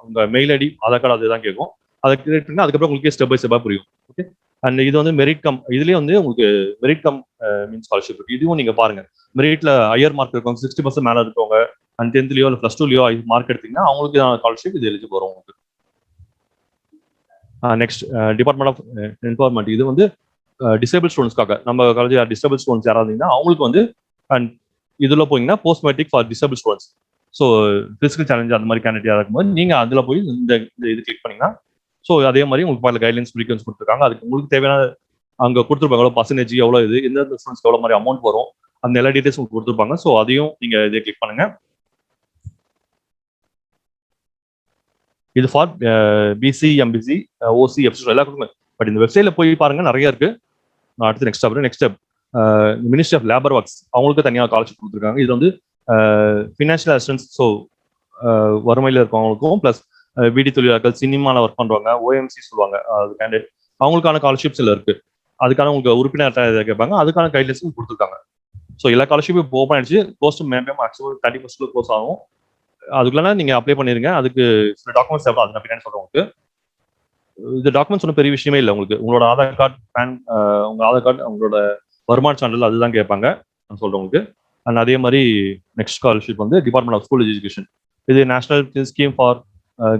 உங்க மெயில் ஐடி, ஆதார் கார்டு அதுதான் கேட்கும். அதை கிரியேட் பண்ணி அதுக்கப்புறம் உங்களுக்கு ஸ்டெப் பை ஸ்டெப்பாக புரியும். ஓகே, அண்ட் இது வந்து மெரிட் கம், இதுலேயே வந்து உங்களுக்கு மெரிட் கம் மீன்ஸ் ஸ்காலர்ஷிப் இருக்கு. இதுவும் நீங்க பாருங்க, மெரிட்ல ஹையர் மார்க் இருக்கவங்க 60% மேலே இருக்கவங்க அண்ட் 10th இல்லை +2 மார்க் எடுத்தீங்கன்னா அவங்களுக்கு ஸ்காலர்ஷிப் இது எலிஜிபிள் வரும் உங்களுக்கு. Next department of empowerment. இது வந்து டிசேபிள் ஸ்டூடெண்ட்ஸ்க்காக. நம்ம காலேஜ் டிசேபிள் ஸ்டூடெண்ட்ஸ் யாராவது இருந்தீங்கன்னா அவங்களுக்கு வந்து அண்ட் இதுல போனீங்கன்னா post matric for disable students. So physical challenge அந்த மாதிரி கேண்டிடேட் இருக்கும்போது நீங்க அதுல போய் இந்த இது கிளிக் பண்ணீங்கன்னா ஸோ அதே மாதிரி உங்களுக்கு பல கைட்லைன்ஸ் ஃப்ரீக்வன்ஸ் கொடுத்துருக்காங்க. அதுக்கு உங்களுக்கு தேவையான அங்கே கொடுத்துருப்பாங்க எவ்வளோ பர்சன்டேஜ், எவ்வளோ இது எந்தெந்த ஸ்டூடெண்ட்ஸ்க்கு எவ்வளோ மாதிரி அமௌண்ட் வரும், அந்த எல்லா டீடைல்ஸ் உங்களுக்கு கொடுத்துருப்பாங்க. ஸோ அதையும் நீங்க இதை கிளிக் பண்ணுங்க. இது for BC, MBC, OC, FC எல்லாருக்குமே. பட் இந்த வெப்சைட்ல போய் பாருங்க, நிறைய இருக்கு. அடுத்து next step ministry of labour works, அவங்களுக்கு தனியாக ஸ்காலர்ஷிப் கொடுத்துருக்காங்க. இது வந்து ஃபினான்ஷியல் அசிஸ்டன்ஸ், ஸோ வறுமையில் இருக்கவங்களுக்கும் ப்ளஸ் வீடி தொழிலாளர்கள், சினிமாவில் ஒர்க் பண்ணுறவங்க, ஓஎம்சி சொல்லுவாங்க, அது கேண்டிடேட் அவங்களுக்கான ஸ்காலர்ஷிப்ஸ் எல்லாம் இருக்கு. அதுக்கான உங்களுக்கு உறுப்பினர் கேட்பாங்க, அதுக்கான கைட்லைன்ஸும் கொடுத்துருக்காங்க. ஸோ எல்லா ஸ்காலர்ஷிப்பும் இப்போ ஓப்பன் ஆயிடுச்சு. க்ளோஸ் டு மேக்ஸிமம் 30% க்ளோஸ் ஆகும். அதுக்குள்ள நீங்க அப்ளை பண்ணிருங்க. அதுக்கு சில டாக்குமெண்ட்ஸ் தேவை, அது நான் பின்னாடி சொல்றேன் உங்களுக்கு. இந்த டாக்குமெண்ட்ஸ் ஒன்றும் பெரிய விஷயமே இல்லை. உங்களுக்கு உங்களோட ஆதார் கார்டு, பேன், உங்க ஆதார் கார்டு, உங்களோட வருமான சான்றிதழ் அதுதான் கேட்பாங்க, நான் சொல்றேன் உங்களுக்கு. அண்ட் அதே மாதிரி நெக்ஸ்ட் ஸ்காலர்ஷிப் வந்து டிபார்ட்மெண்ட் ஆஃப் ஸ்கூல் எஜுகேஷன். இது நேஷனல் ஸ்கீம் ஃபார்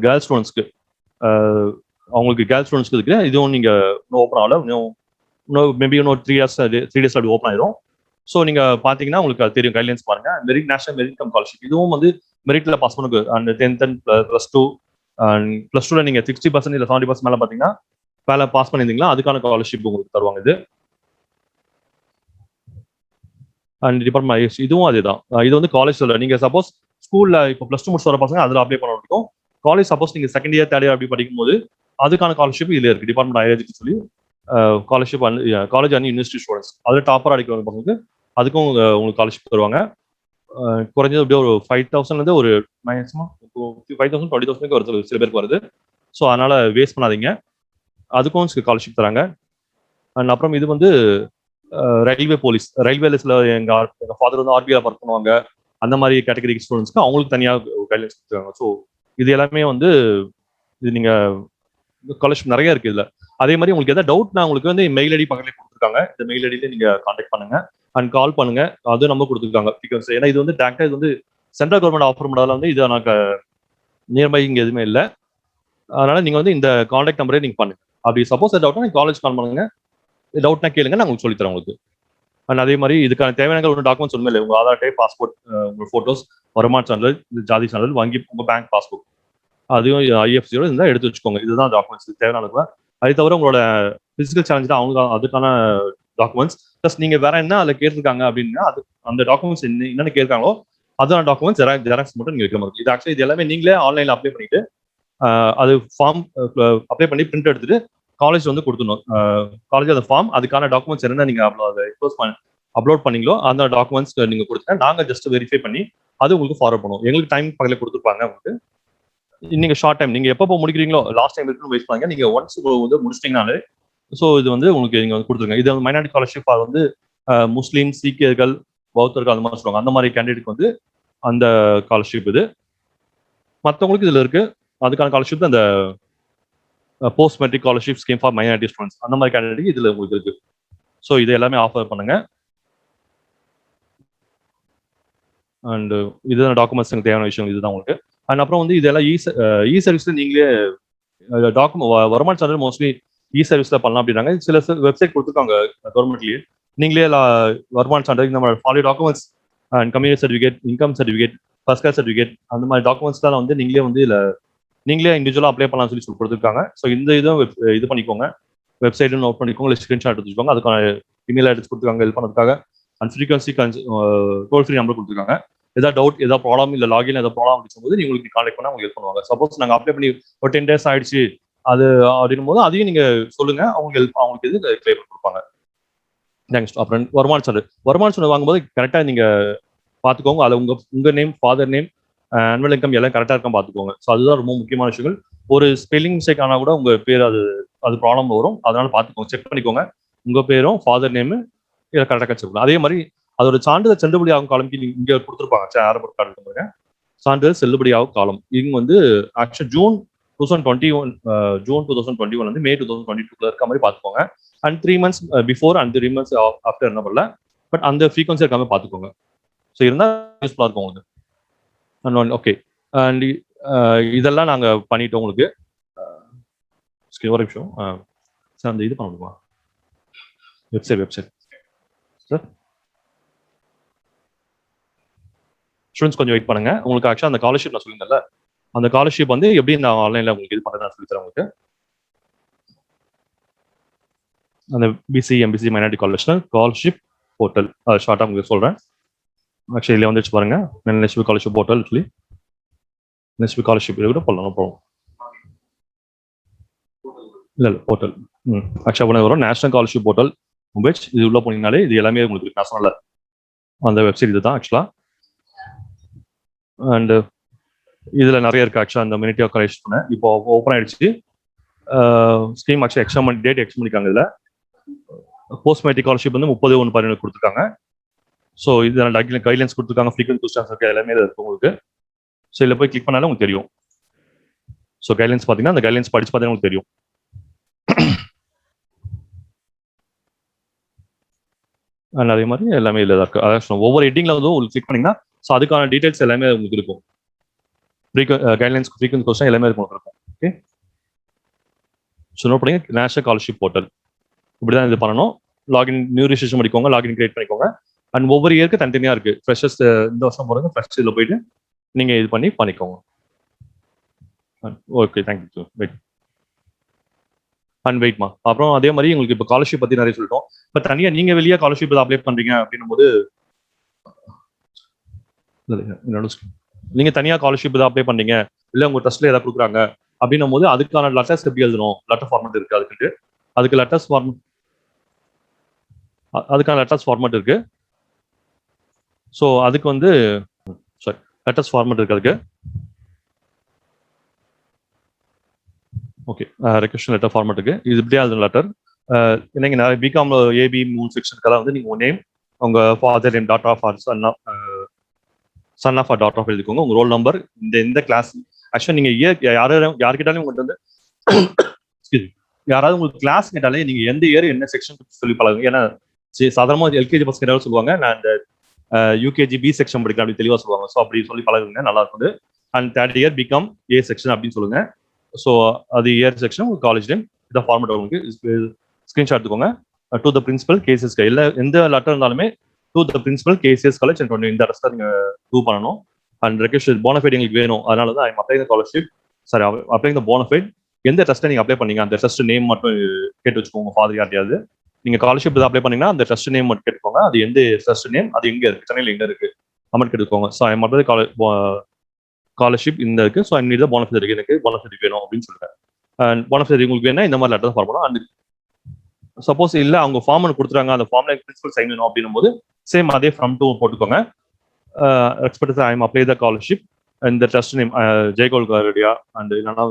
கேர்ள்ஸ் ஸ்டூடெண்ட்ஸ்க்கு, அவங்களுக்கு கேர்ள்ஸ் ஸ்டூடெண்ட்ஸ்க்கு இருக்கு. இதுவும் நீங்க இன்னும் ஓப்பன் ஆகல, இன்னும் மேபி இன்னும் 3 days அப்படி ஓப்பன் ஆயிடும். ஸோ நீங்க பாத்தீங்கன்னா உங்களுக்கு அது தெரியும், கைட்லைன்ஸ் பாருங்க. நேஷனல் மெரிட் கம் ஸ்காலர்ஷிப், இதுவும் வந்து மெரிட்ல பாஸ் பண்ணுங்க. அண்ட் 10th and +2 அண்ட் +2ல நீங்க 60% இல்லை 70% மேல பாத்தீங்கன்னா மேல பாஸ் பண்ணியிருந்தீங்களா அதுக்கான ஸ்காலர்ஷிப் உங்களுக்கு தருவாங்க. இது அண்ட் டிபார்ட்மெண்ட் இதுவும் அதேதான். இது வந்து காலேஜ்ல நீங்க சப்போஸ் ஸ்கூல்ல இப்போ +2 முடிச்சு வர பசங்க அதுல அப்ளை பண்ண முடியும். காலேஜ் சப்போஸ் நீங்க செகண்ட் இயர் தேர்ட் இயர் அப்படி படிக்கும்போது அதுக்கான ஸ்காலர்ஷிப் இதுல இருக்கு. டிபார்ட்மெண்ட் ஹையர் எஜுகேஷன் சொல்லி scholarship college and university students, அதுல டாப்பர் அடிக்கிற பசங்களுக்கு அதுக்கும் உங்களுக்கு ஸ்காலர்ஷிப் தருவாங்க. குறைஞ்சது அப்படியே ஒரு 5,000 ஒரு மேக்ஸிமம் 5,000 20,000 வருது, சில பேருக்கு வருது. ஸோ அதனால வேஸ்ட் பண்ணாதீங்க, அதுக்கும் ஸ்காலர்ஷிப் தராங்க. அண்ட் அப்புறம் இது வந்து ரயில்வே போலீஸ், ரயில்வேஸ்ல எங்க ஃபாதர் வந்து ஆர்பிஐ ஒர்க் பண்ணுவாங்க, அந்த மாதிரி கேட்டகரி ஸ்டூடெண்ட்ஸ்க்கு அவங்களுக்கு தனியாக கைட்லைன்ஸ் கொடுத்துருக்காங்க. ஸோ இது எல்லாமே வந்து இது நீங்க ஸ்காலர்ஷிப் நிறைய இருக்கு இதுல. அதே மாதிரி உங்களுக்கு எதாவது டவுட்னா உங்களுக்கு வந்து மெயில் ஐடி பக்கத்துல கொடுத்துருக்காங்க, இந்த மெயில் ஐடியில நீங்க கான்டாக்ட் பண்ணுங்க அண்ட் கால் பண்ணுங்க, அது நம்ம கொடுத்துருக்காங்க. பிகாஸ் ஏன்னா இது வந்து டேரக்டா இது வந்து சென்ட்ரல் கவர்மெண்ட் ஆஃபர் பண்ணதால வந்து இது எனக்கு நியர்பை இங்க எதுவுமே இல்லை. அதனால நீங்க வந்து இந்த கான்டாக்ட் நம்பரே நீங்க பண்ணுங்க. அப்படி சப்போஸ் டவுட்னா நீங்க காலேஜ் கால் பண்ணுங்க, டவுட்னா கேளுங்க, நான் உங்களுக்கு சொல்லித்தரேன் உங்களுக்கு. அண்ட் அதே மாதிரி இதுக்கான தேவையான ஒரு டாக்குமெண்ட்ஸ் ஒன்றுமே இல்லை. உங்க ஆதார் அட்டை, பாஸ்போர்ட், உங்க போட்டோஸ், வருமான சான்றிதழ், ஜாதி சான்றிதழ், வங்கி, உங்க பேங்க் பாஸ்புக், அதையும் ஐஎஃப்சியோட இருந்தால் எடுத்து வச்சுக்கோங்க. இதுதான் டாக்குமெண்ட்ஸ் தேவையானது. அது தவிர உங்களோட பிசிக்கல் சேலஞ்ச் தான் அவங்க அதுக்கான டாக்குமெண்ட்ஸ். ப்ளஸ் நீங்க வேற என்ன அதில் கேட்டிருக்காங்க அப்படின்னா அது அந்த டாக்குமெண்ட்ஸ் என்னென்ன கேட்காங்களோ அதுதான் டாக்குமெண்ட்ஸ் ஜெராக்ஸ் மட்டும் நீங்க வைக்கிற மாதிரி. இது ஆக்சுவலி இது எல்லாமே நீங்களே ஆன்லைன்ல அப்ளை பண்ணிட்டு அது ஃபார்ம் அப்ளை பண்ணி பிரிண்ட் எடுத்துட்டு காலேஜ் வந்து கொடுத்துடணும். காலேஜ் அந்த ஃபார்ம் அதுக்கான டாக்குமெண்ட்ஸ் என்னென்ன நீங்க அப்லோட் பண்ணீங்களோ அந்த டாக்குமெண்ட்ஸ் நீங்க கொடுத்துட்டா நாங்க ஜஸ்ட் வெரிஃபை பண்ணி அது உங்களுக்கு ஃபார்வர்ட் பண்ணுவோம். எங்களுக்கு டைம் பக்கத்தில் கொடுத்துருப்பாங்க உங்களுக்கு. நீங்க ஷார்ட் டைம் நீங்க எப்போ முடிக்கிறீங்களோ லாஸ்ட் டைம் இருக்குன்னு வெயிட் பண்ணுங்க. நீங்க ஒன்ஸ் வந்து முடிச்சிட்டீங்கனாலே ஸோ இது வந்து உங்களுக்கு நீங்க வந்து கொடுத்துருங்க. இது வந்து மைனாரிட்டி ஸ்காலர்ஷிப் வந்து முஸ்லீம், சீக்கியர்கள், பௌத்தர்கள் அந்த மாதிரி சொல்லுவாங்க. அந்த மாதிரி கேண்டிடேட்க்கு வந்து அந்த ஸ்காலர்ஷிப் இது. மற்றவங்களுக்கு இதுல இருக்கு அதுக்கான ஸ்காலர்ஷிப் அந்த post matric scholarship scheme for minority students அந்த மாதிரி கேண்டிடேட் இதுல உங்களுக்கு இருக்கு. ஸோ இது எல்லாமே ஆஃபர் பண்ணுங்க. அண்ட் இதுதான் டாக்குமெண்ட்ஸ் தேவையான விஷயம் இதுதான் உங்களுக்கு. அண்ட் அப்புறம் வந்து இதெல்லாம் இ சர்வீஸ்ல நீங்களே வருமான சான்றிதழ் மோஸ்ட்லி இ சர்வீஸ்ல பண்ணலாம் அப்படின்னாங்க. சில வெப்சைட் கொடுத்துருக்காங்க கவர்மெண்ட்லயே. நீங்களே வருமான சான்றிதழ் இந்த மாதிரி follow documents and community certificate, income certificate, first class certificate அந்த மாதிரி டாக்குமெண்ட்ஸ் தான் வந்து நீங்களே வந்து நீங்களே இண்டிவிஜுவலாக அப்ளை பண்ணலாம் சொல்லி கொடுத்துருக்காங்க. ஸோ இந்த இதுவும் இது பண்ணிக்கோங்க, வெப்சைட்டும் நோட் பண்ணிக்கோங்க, இல்லை ஸ்கிரீன்ஷாட் எடுத்து வச்சுக்கோங்க. அதுக்கான இமெயில் அட்ரஸ் கொடுத்துருக்காங்க இது பண்ணதுக்காக. And frequency toll free number கொடுத்துருக்காங்க. ஏதாவது டவுட், ஏதாவது ப்ராப்ளம், இல்லை லாகின் ஏதாவது ப்ராப்ளம் அப்படிங்கும்போது உங்களுக்கு கான்டாக்ட் பண்ணால் உங்களுக்கு ஹெல்ப் பண்ணுவாங்க. சப்போஸ் நாங்கள் அப்ளை பண்ணி ஒரு 10 days ஆயிடுச்சு அது அப்படின்னும் போது அதையும் நீங்க சொல்லுங்க, அவங்களுக்கு இது கிளியர் பண்ணி கொடுப்பாங்க. தேங்க்ஸ். அப்புறம் வருமான சான்றிதழ் வாங்கும்போது கரெக்டாக நீங்க பார்த்துக்கோங்க. அதில் உங்க name, father name, annual income எல்லாம் கரெக்டாக இருக்கான்னு பார்த்துக்கோங்க. ஸோ அதுதான் ரொம்ப முக்கியமான விஷயங்கள். ஒரு ஸ்பெல்லிங் மிஸ்டேக் ஆனால் கூட உங்க பேர் அது ப்ராப்ளம் வரும். அதனால பார்த்துக்கோங்க, செக் பண்ணிக்கோங்க. உங்க பேரும் ஃபாதர் நேமு இதில் கரெக்டாக வச்சுக்கணும். அதே மாதிரி அதோட சான்றிதழ் செல்லுபடி ஆகும் காலம்க்கு இங்கே கொடுத்துருப்பாங்க. ஆரம்ப கார்டு சான்றிதழ் செல்லுபடி ஆகும் காலம் இங்க வந்து ஆக்சுவல் ஜூன் 2021 வந்து மே 2022 இருக்க மாதிரி பார்த்துக்கோங்க. And 3 months before and 3 months after என்ன பண்ணல, பட் அந்த ஃப்ரீக்வன்சி இருக்காம பார்த்துக்கோங்க. ஸோ இருந்தால் யூஸ்ஃபுல்லாக இருக்கும் உங்களுக்கு. அண்ட் ஓகே, அண்ட் இதெல்லாம் நாங்கள் பண்ணிட்டோம் உங்களுக்கு. ஒரு நிமிஷம் சார், அந்த இது பண்ண முடியுமா வெப்சைட் சார்? ஸ்டூடெண்ட்ஸ் கொஞ்சம் வெயிட் பண்ணுங்க. உங்களுக்கு ஆக்சுவலாக அந்த ஸ்காலர்ஷிப் நான் சொல்லியிருந்தேன்ல, அந்த ஸ்காலர்ஷிப் வந்து எப்படி நான் ஆன்லைன்ல உங்களுக்கு இது பண்ணுறேன் சொல்லி தரேன் உங்களுக்கு. அந்த BC MBC minority scholarship portal அது ஷார்ட்டாக உங்களுக்கு சொல்கிறேன். ஆக்சுவலி இதில் வந்துச்சு பாருங்க, national scholarship portal. Actually national scholarship இது கூட போடலாம் போகும். இல்லை போர்ட்டல் ஆக்சுவலாக வரும் நேஷனல் ஸ்காலர்ஷிப் போர்ட்டல் மொபைல். இது உள்ள போனீங்கனாலே இது எல்லாமே உங்களுக்கு நான் சொன்னல அந்த வெப்சைட் இது தான் ஆக்சுவலாக. அண்ட் இதில் நிறைய இருக்கு ஆக்சுவலாக. அந்த மினிட்டி ஆஃப் கலெக்ஷன் பண்ணேன், இப்போ ஓப்பன் ஆயிடுச்சு scheme. Actually extend date extend பண்ணிருக்காங்க. இதில் போஸ்ட் மெட்ரிக் ஸ்காலர்ஷிப் வந்து 30/1/12 கொடுத்துருக்காங்க. ஸோ இதில் கைட்லைன்ஸ் கொடுத்துருக்காங்க, ஃப்ரீக்வென்ட் கொஸ்டின்ஸ் இருக்கு, எல்லாமே இருக்கு உங்களுக்கு. ஸோ இதில் போய் கிளிக் பண்ணாலும் உங்களுக்கு தெரியும். ஸோ கைட்லைன்ஸ் பார்த்தீங்கன்னா அந்த கைட்லைன்ஸ் படிச்சு பார்த்தீங்கன்னா உங்களுக்கு தெரியும். அண்ட் அதே மாதிரி எல்லாமே இதில் தான் இருக்கு. அதான் ஒவ்வொரு ஹெட்டிங்ல வந்து உங்களுக்கு கிளிக் பண்ணீங்கன்னா ஸோ அதுக்கான டீடைல்ஸ் எல்லாமே உங்களுக்கு இருக்கும். கைட்லைன்ஸ், ஃப்ரீக்வென்ட் கொஸ்டின் எல்லாமே இருக்கும். ஓகே, ஸோ நோட் பண்ணுங்க நேஷனல் ஸ்காலர்ஷிப் போர்ட்டல். இப்படிதான் இது பண்ணணும். லாகின் நியூ ரிஜிஸ்ட்ரேஷன் பண்ணிக்கோங்க, லாகின் கிரியேட் பண்ணிக்கோங்க. அண்ட் ஒவ்வொரு இயருக்கு தனித்தனியாக இருக்கு. ஃப்ரெஷர்ஸ் இந்த வருஷம் போகிறது ஃப்ரெஷ் இதில் போயிட்டு நீங்க இது பண்ணிக்கோங்க. Okay, thank you. வெயிட் அண்ட் வெயிட்மா. அப்புறம் அதே மாதிரி உங்களுக்கு இப்போ ஸ்காலர்ஷிப் பத்தி நிறைய சொல்லிட்டோம். இப்போ தனியாக நீங்க வெளியே ஸ்காலர்ஷிப் அப்ளை பண்றீங்க அப்படின்னும் போது நீங்க தனியாக ஸ்காலர்ஷிப் ஏதாவது அப்ளை பண்ணீங்க, இல்லை உங்க ட்ரஸ்ட்ல ஏதாவது கொடுக்குறாங்க அப்படின்னும் போது அதுக்கான லெட்டர்ஸ் எப்படி எழுதணும், லெட்டர் ஃபார்மேட் இருக்கு. அதுக்கான லெட்டர்ஸ் ஃபார்மேட் இருக்கு. ஸோ அதுக்கு வந்து லெட்டர்ஸ் ஃபார்மேட் இருக்கு. அதுக்கு ஓகே, ரெக்வெஸ்ட் லெட்டர் ஃபார்மேட் இருக்கு. இது இப்படியா எழுதுன லெட்டர். நீங்க நிறைய பிகாம் ஏபி 3 செக்ஷனுக்கெல்லாம் வந்து நீங்க உங்க நேம், உங்க father name, daughter of son of daughter of எழுதிக்கோங்க. உங்க ரோல் நம்பர், இந்த கிளாஸ். ஆக்சுவலா நீங்க யாருக்கிட்டாலும் உங்கள்கிட்ட வந்து யாராவது உங்களுக்கு கிளாஸ் கேட்டாலே நீங்க எந்த இயர் என்ன செக்ஷன் சொல்லி பழகுங்க. ஏன்னா சாதாரணமாக எல்கேஜி பசங்க ஏதாவது சொல்லுவாங்க, நான் இந்த யூகேஜி பி செக்ஷன் படிக்கிறேன் அப்படி தெளிவாக சொல்லுவாங்க. ஸோ அப்படி சொல்லி பழகுங்க, நல்லா இருக்குது. And 3rd year BCom A section அப்படின்னு சொல்லுங்க. ஸோ அது இயர் செக்ஷன், உங்க காலேஜ் நேம், இதை ஃபார்மேட் உங்களுக்கு ஸ்கிரீன்ஷாட் எடுத்துக்கோங்க. டு த பிரின்சிபல் கேசிஎஸ், எந்த லெட்டர் இருந்தாலுமே to the principal KCS college இந்த அரெஸ்ட் நீங்க டூ பண்ணணும். அண்ட் ரெக்வெஸ்ட் போனஃபைட் எங்களுக்கு வேணும், அதனால தான் I'm applying the scholarship, sorry applying the bonafide. எந்த ட்ரஸ்ட்டை நீங்க அப்ளை பண்ணீங்க அந்த ட்ரஸ்ட் நேம் மட்டும் கேட்டு வச்சுக்கோங்க. ஃபாதர் யார்ட்டையாவது நீங்க ஸ்காலர்ஷிப் அப்ளை பண்ணீங்கன்னா அந்த ட்ரஸ்ட் நேம் மட்டும் கேட்டுக்கோங்க. அது எந்த ட்ரஸ்ட் நேம், அது எங்க இருக்கு, சென்னையில் எங்க இருக்கு அமௌண்ட் கேட்டுக்கோங்க. ஸோ ஐம் அப்ளை ஸ்காலர்ஷிப் இந்த இருக்கு. So I need the bonafide இருக்கு, எனக்கு போனஃபைட் வேணும் அப்படின்னு சொல்லிட்டேன். அண்ட் போனஃபைட் உங்களுக்கு வேணா இந்த மாதிரி லெட்டர் ஃபார்ம் பண்ணணும். அண்ட் சப்போஸ் இல்ல அவங்க ஃபார்ம் கொடுத்துறாங்க, அந்த ஃபார்ம்ல பிரின்சிபல் சைன் வேணும் அப்படின்னும் போது சேம் அதே ஃப்ரம் டூ போட்டுக்கோங்க. Expect I'm apply the scholarship இந்த ட்ரஸ்ட் நேம் ஜெயகோல் காரடியா அண்ட் இல்லைன்னா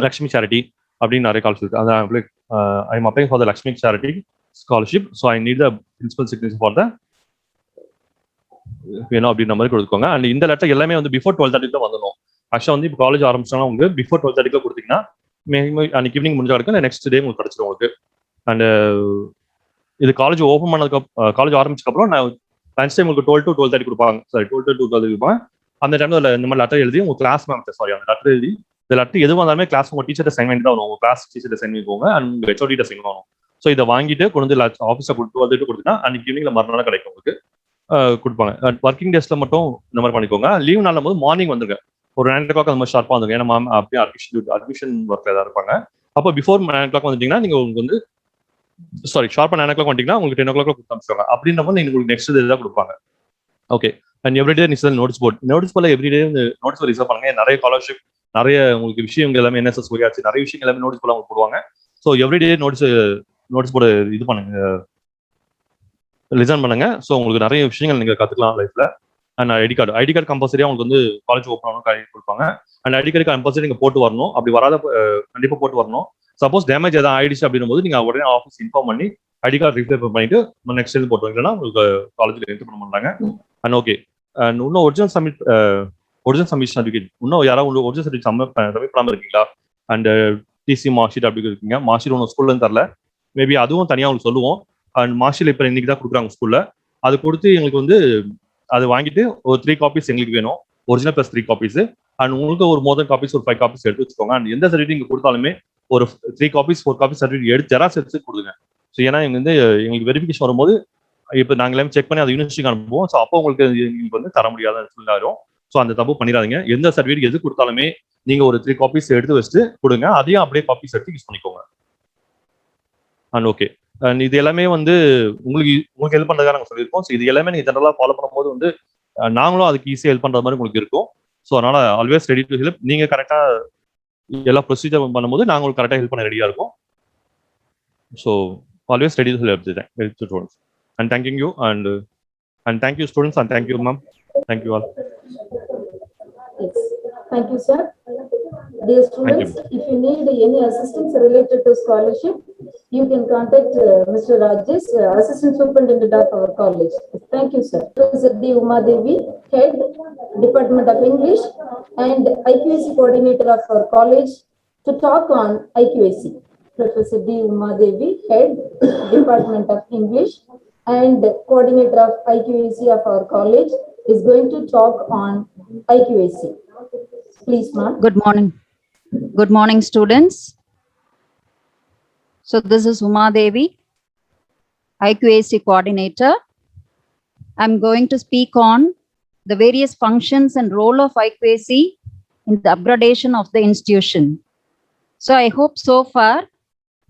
லக்ஷ்மி சேரிட்டி அப்படின்னு நிறைய கால்ஸ் இருக்கு. அதான் I am applying for the Lakshmi charity scholarship. So I need the principal signature for the வேணும் அப்படின்ற மாதிரி கொடுத்துக்கோங்க. அண்ட் இந்த லெட்டர் எல்லாமே வந்து பிஃபோர் 12:30 தான் வந்துடும். ஆக்சுவலாக வந்து இப்போ காலேஜ் ஆரம்பிச்சாங்கன்னா உங்களுக்கு பிஃபோர் 12:30 கொடுத்தீங்கன்னா அன்னைக்கு ஈவினிங் முடிஞ்சா இருக்கும், நெக்ஸ்ட் டே உங்களுக்கு கிடைச்சிடும் உங்களுக்கு. அண்ட் இது காலேஜ் ஓப்பன் பண்ணதுக்கு காலேஜ் ஆரம்பிச்சதுக்கப்புறம் நான் லஞ்ச் டைம் உங்களுக்கு 12 to 12:30 கொடுப்பாங்க. சாரி 12 to 2:30 கொடுப்பாங்க. அந்த டைம்ல இந்த மாதிரி லெட்டர் எழுதி உங்க கிளாஸ் மேம் சாரி அந்த லெட்டர் எழுதி இந்த லெட்டர் எதுவாக இருந்தாலுமே கிளாஸ் உங்க டீச்சர்ட்ட சைன் பண்ணி தான் வரும். உங்க கிளாஸ் டீச்சர்ட்ட சைன் பண்ணிக்கோங்க அண்ட் உங்க ஹெச்ஓடிட்ட சைன் பண்ணணும். ஸோ இதை வாங்கிட்டு கொண்டு வந்து ஆஃபீஸை கொடுத்து கொடுத்தீங்கன்னா அன்னைக்கு ஈவினிங்ல மறுநாள் கிடைக்கும் உங்களுக்கு கொடுப்பாங்க. ஒர்க்கிங் டேஸ்ல மட்டும் இந்த மாதிரி பண்ணிக்கோங்க. லீவ் நாளும் போது மார்னிங் வந்துருங்க, ஒரு 9 o'clock அந்த மாதிரி ஷார்ப்பாக வந்துருங்க. ஏன்னா மேம் அப்படியே அட்மிஷன் ஒர்க்ல ஏதாவது இருப்பாங்க. அப்போ பிஃபோர் 9 o'clock வந்துட்டீங்கன்னா நீங்க உங்களுக்கு வந்து சாரி ஷார்ப்பா 9 o'clock வந்துட்டீங்கன்னா உங்களுக்கு 10 o'clock கொடுத்து அனுப்பிச்சுவாங்க. அப்படின்ற போது உங்களுக்கு நெக்ஸ்ட் டே தான் கொடுப்பாங்க. ஓகே. அண்ட் எவ்ரிடே நிச்சயம் நோட்ஸ் போர்டில் எவ்ரிடே நோட்ஸ் போர்ட் ரிசர்வ் பண்ணுங்க. நிறைய ஸ்காலர்ஷிப் நிறைய உங்களுக்கு விஷயங்கள் எல்லாமே என்எஸ்எஸ் ஒய்ஆர்சி நிறைய விஷயங்கள் எல்லாமே நோட்ஸ் போர்டில் உங்களுக்கு போடுவாங்க. ஸோ எவ்ரிடே நோட்ஸ் போர்டு இது பண்ணுங்க, லிசன் பண்ணுங்க. ஸோ உங்களுக்கு நிறைய விஷயங்கள் நீங்க கத்துக்கலாம் லைஃப்ல. அண்ட் ஐடி கார்டு கம்பல்சரியா உங்களுக்கு வந்து காலேஜ் ஓப்பன் ஆகணும் கொடுப்பாங்க. அண்ட் ஐடி கார்டு கம்பல்சரி நீங்க போட்டு வரணும். அப்படி வராத கண்டிப்பா போட்டு வரணும். சப்போஸ் டேமேஜ் எதாவது ஆயிடுச்சு அப்படின்னும் போது நீங்க உடனே ஆஃபீஸ் இன்ஃபார்ம் பண்ணி ஐடி கார்டு ரீப்ளே பண்ணிட்டு நெக்ஸ்ட் இது போட்டு வரீங்கன்னா உங்களுக்கு காலேஜில் என்ட்ரி பண்ண மாட்டாங்க. And okay. அண்ட் இன்னும் ஒரிஜினல் சப்மிஷன் சர்டிஃபிகேட் இன்னும் யாராவது ஒரிஜினல் சர்டிஃபிகேட் சப்மிட் பண்ணாமல் இருக்கீங்களா? அண்ட் டிசி மார்க் ஷீட் அப்படி இருக்கீங்க. மார்க் ஷீட் ஒன்று ஸ்கூல்ல தரல, மேபி அதுவும் தனியாக உங்களுக்கு சொல்லுவோம். அண்ட் மார்க் ஷீட் இப்போ இன்னைக்கு தான் கொடுக்குறாங்க ஸ்கூல்ல. அது கொடுத்து எங்களுக்கு வந்து அது வாங்கிட்டு ஒரு 3 copies எங்களுக்கு வேணும், ஒரிஜினல் +3 copies. அண்ட் உங்களுக்கு ஒரு மோர் தென் காப்பீஸ் ஒரு 5 copies எடுத்து வச்சுக்கோங்க. அண்ட் எந்த சர்டிஃபிகேட் நீங்க கொடுத்தாலுமே ஒரு 3 copies 4 copies சர்டிஃபிகேட் எடுத்து ஜெராக்ஸ் எடுத்து கொடுங்க. ஸோ ஏன்னா எங்க வந்து எங்களுக்கு வெரிஃபிகேஷன் வரும்போது இப்போ நாங்கள் எல்லாமே செக் பண்ணி அது யூனிவர்சிட்டிக்கு அனுப்புவோம். ஸோ அப்போ உங்களுக்கு எங்களுக்கு வந்து தர முடியாத சொல்லிடும். ஸோ அந்த தப்பு பண்ணிடாதீங்க. எந்த சர்டிஃபிகேட் எது கொடுத்தாலுமே நீங்க ஒரு 3 copies எடுத்து வச்சுட்டு கொடுங்க. அதையும் அப்படியே காப்பீஸ் எடுத்து யூஸ் பண்ணிக்கோங்க. And okay. அண்ட் இது எல்லாமே வந்து உங்களுக்கு ஹெல்ப் பண்றதுக்காக நாங்கள் சொல்லியிருக்கோம். ஸோ இது எல்லாமே நீங்க ஜெனரலாக ஃபாலோ பண்ணும்போது வந்து நாங்களும் அதுக்கு ஈஸியாக ஹெல்ப் பண்ற மாதிரி உங்களுக்கு இருக்கும். ஸோ அதனால ஆல்வேஸ் ரெடி டு ஹெல்ப். நீங்க கரெக்டா எல்லா ப்ரொசீஜர் பண்ணும்போது நாங்கள் உங்களுக்கு கரெக்டாக ஹெல்ப் பண்ண ரெடியா இருக்கும். So always ready to help students. And thanking you and thank you students and thank you ma'am. Thank you all. Yes. Thank you sir. Dear students, if you need any assistance related to scholarship, you can contact Mr. Rajesh, Assistant Superintendent of our college. Thank you sir. Professor D. Uma Devi, Head, Department of English and IQAC Coordinator of our college to talk on IQAC. Professor D. Uma Devi, Head, Department of English and Coordinator of IQAC of our college is going to talk on IQAC. Please ma'am. Good morning. Good morning students. So this is Uma Devi, IQAC Coordinator. I'm going to speak on the various functions and role of IQAC in the upgradation of the institution. So I hope so far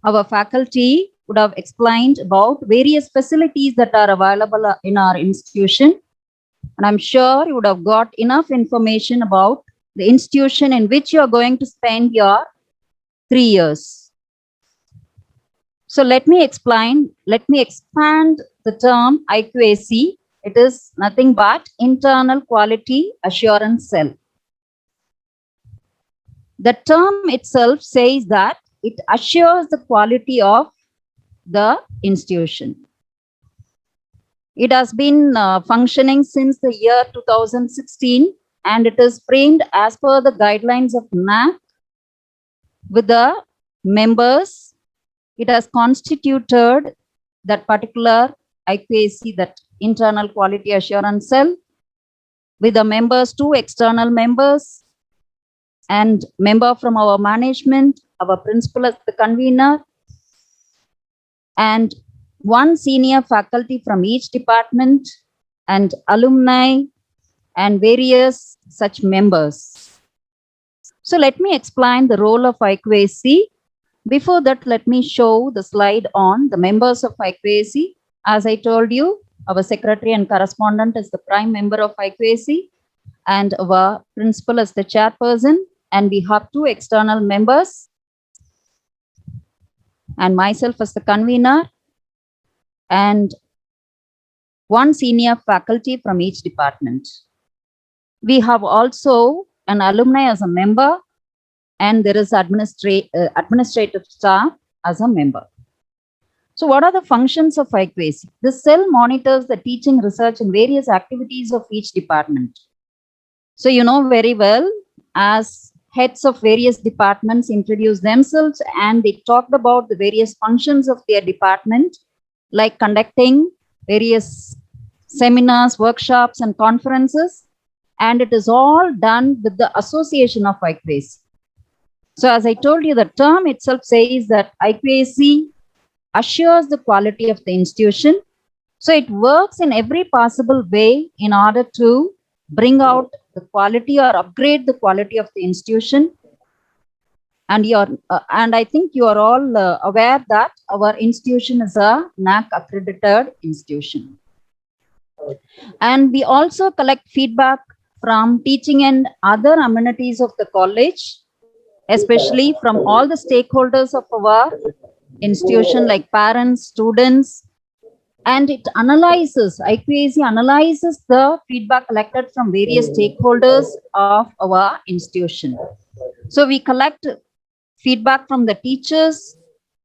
our faculty would have explained about various facilities that are available in our institution. And I'm sure you would have got enough information about the institution in which you are going to spend your 3 years. So let me expand the term IQAC. It is nothing but Internal Quality Assurance Cell. The term itself says that it assures the quality of the institution. It has been functioning since the year 2016 and it is framed as per the guidelines of NAAC with the members. It has constituted that particular IQAC, that Internal Quality Assurance Cell, with the members, 2 external members and member from our management, our principal as the convener, and 1 senior faculty from each department and alumni and various such members. So let me explain the role of IQAC. Before that, let me show the slide on the members of IQAC. As I told you, our secretary and correspondent is the prime member of IQAC and our principal is the chairperson, and we have 2 external members and myself as the convener and 1 senior faculty from each department. We have also an alumni as a member, and there is administrative staff as a member. So what are the functions of IQAC? The cell monitors the teaching, research, and various activities of each department. So you know very well, as heads of various departments introduce themselves and they talked about the various functions of their department, like conducting various seminars, workshops, and conferences. And it is all done with the association of IQAC. So as I told you, the term itself says that IQAC assures the quality of the institution. So it works in every possible way in order to bring out the quality or upgrade the quality of the institution. And I think you are all aware that our institution is a NAAC accredited institution. And we also collect feedback from teaching and other amenities of the college, especially from all the stakeholders of our institution, like parents, students, and it analyzes, IQAC analyzes the feedback collected from various stakeholders of our institution. So we collect feedback from the teachers,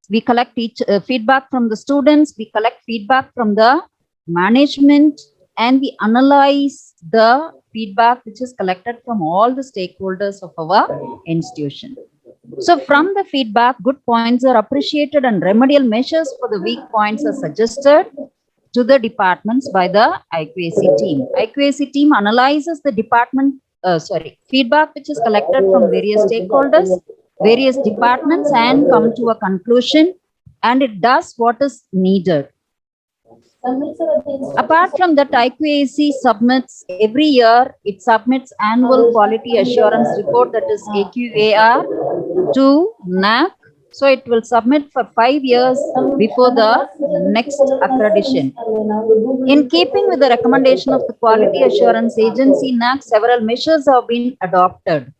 we collect feedback from the students, we collect feedback from the management, and we analyze the feedback which is collected from all the stakeholders of our institution. So from the feedback, good points are appreciated and remedial measures for the weak points are suggested to the departments by the IQAC team. IQAC team analyzes the feedback which is collected from various stakeholders, various departments, and come to a conclusion, and it does what is needed. Apart from that, IQAC submits every year, it submits annual quality assurance report, that is AQAR, to NAAC. So it will submit for 5 years before the next accreditation. In keeping with the recommendation of the Quality Assurance Agency, NAAC, several measures have been adopted.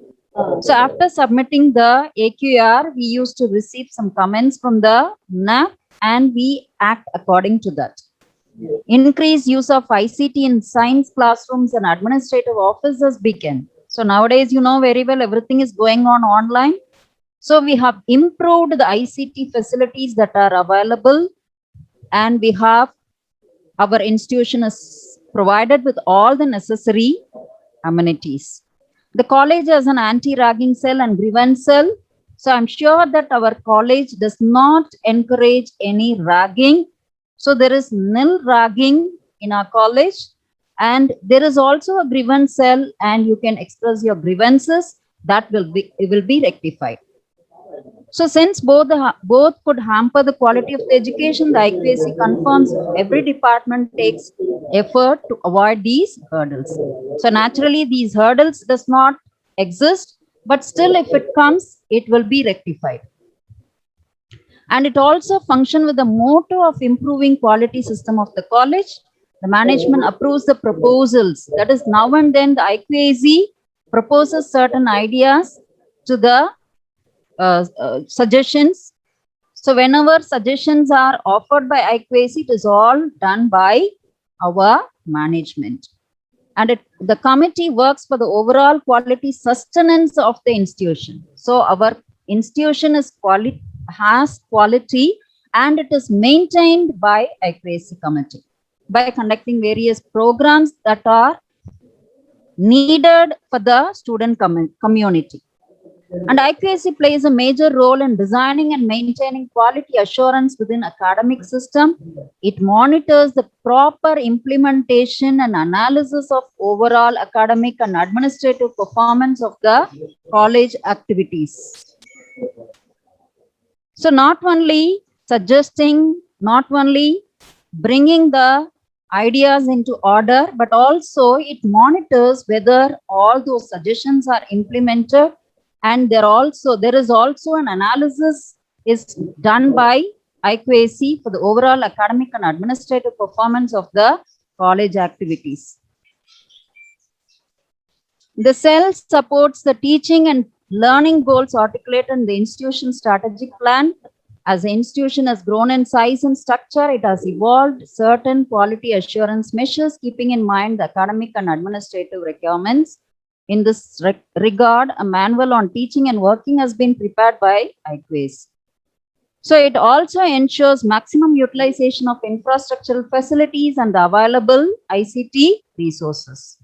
So after submitting the AQAR, we used to receive some comments from the NAAC and we act according to that. Increased use of ICT in science classrooms and administrative offices began. So nowadays, you know very well, everything is going on online. So we have improved the ICT facilities that are available, and we have, our institution is provided with all the necessary amenities. The college has an anti-ragging cell and grievance cell. So I'm sure that our college does not encourage any ragging. So there is nil ragging in our college, and there is also a grievance cell, and you can express your grievances. That will be rectified. So since both could hamper the quality of the education, the IQAC confirms every department takes effort to avoid these hurdles. So naturally, these hurdles does not exist, but still if it comes, it will be rectified. And it also functions with the motto of improving quality system of the college. The management approves the proposals. That is, now and then the IQAC proposes certain ideas to the suggestions. So whenever suggestions are offered by IQAC, it is all done by our management. And the committee works for the overall quality sustenance of the institution. So our institution has quality, and it is maintained by IQAC committee by conducting various programs that are needed for the student community. And IQAC plays a major role in designing and maintaining quality assurance within academic system. It monitors the proper implementation and analysis of overall academic and administrative performance of the college activities. So not only suggesting, not only bringing the ideas into order, but also it monitors whether all those suggestions are implemented. And there is also an analysis is done by IQAC for the overall academic and administrative performance of the college activities. The cell supports the teaching and learning goals articulated in the institution strategic plan. As the institution has grown in size and structure, it has evolved certain quality assurance measures, keeping in mind the academic and administrative requirements. In this regard, a manual on teaching and working has been prepared by IQAC. So it also ensures maximum utilization of infrastructural facilities and the available ICT resources.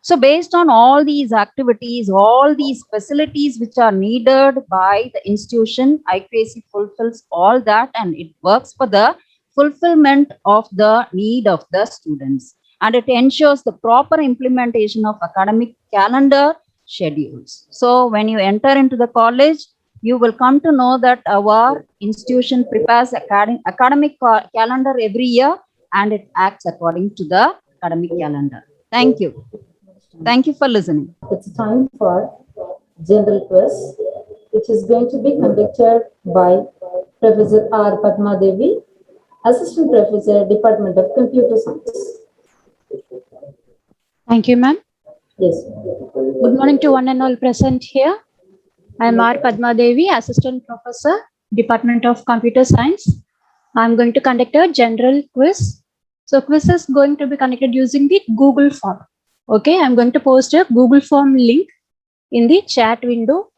So based on all these activities, all these facilities which are needed by the institution, IQAC fulfills all that, and it works for the fulfillment of the need of the students. And it ensures the proper implementation of academic calendar schedules. So when you enter into the college, you will come to know that our institution prepares academic calendar every year, and it acts according to the academic calendar. Thank you. Thank you for listening. It's time for general quiz, which is going to be conducted by Professor R. Padma Devi, Assistant Professor, Department of Computer Science. Thank you, ma'am. Yes. Good morning to one and all present here. I am R. Padma Devi, Assistant Professor, Department of Computer Science. I am going to conduct a general quiz. So quiz is going to be conducted using the Google form. Okay, I am going to post a Google form link in the chat window.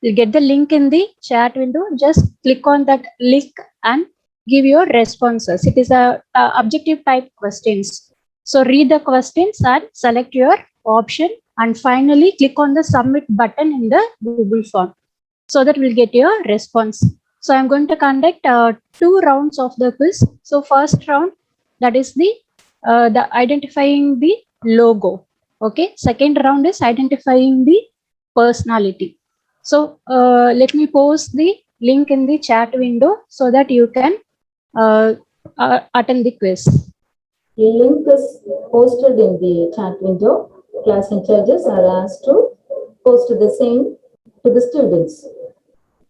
You'll get the link in the chat window. Just click on that link and give your responses. It is a objective type questions. So read the questions and select your option, and finally click on the submit button in the Google form so that we'll get your response. So I'm going to conduct 2 rounds of the quiz. So first round, that is the identifying the logo. Okay. Second round is identifying the personality. So let me post the link in the chat window so that you can attend the quiz. A link is posted in the chat window. Class in charges are asked to post the same to the students.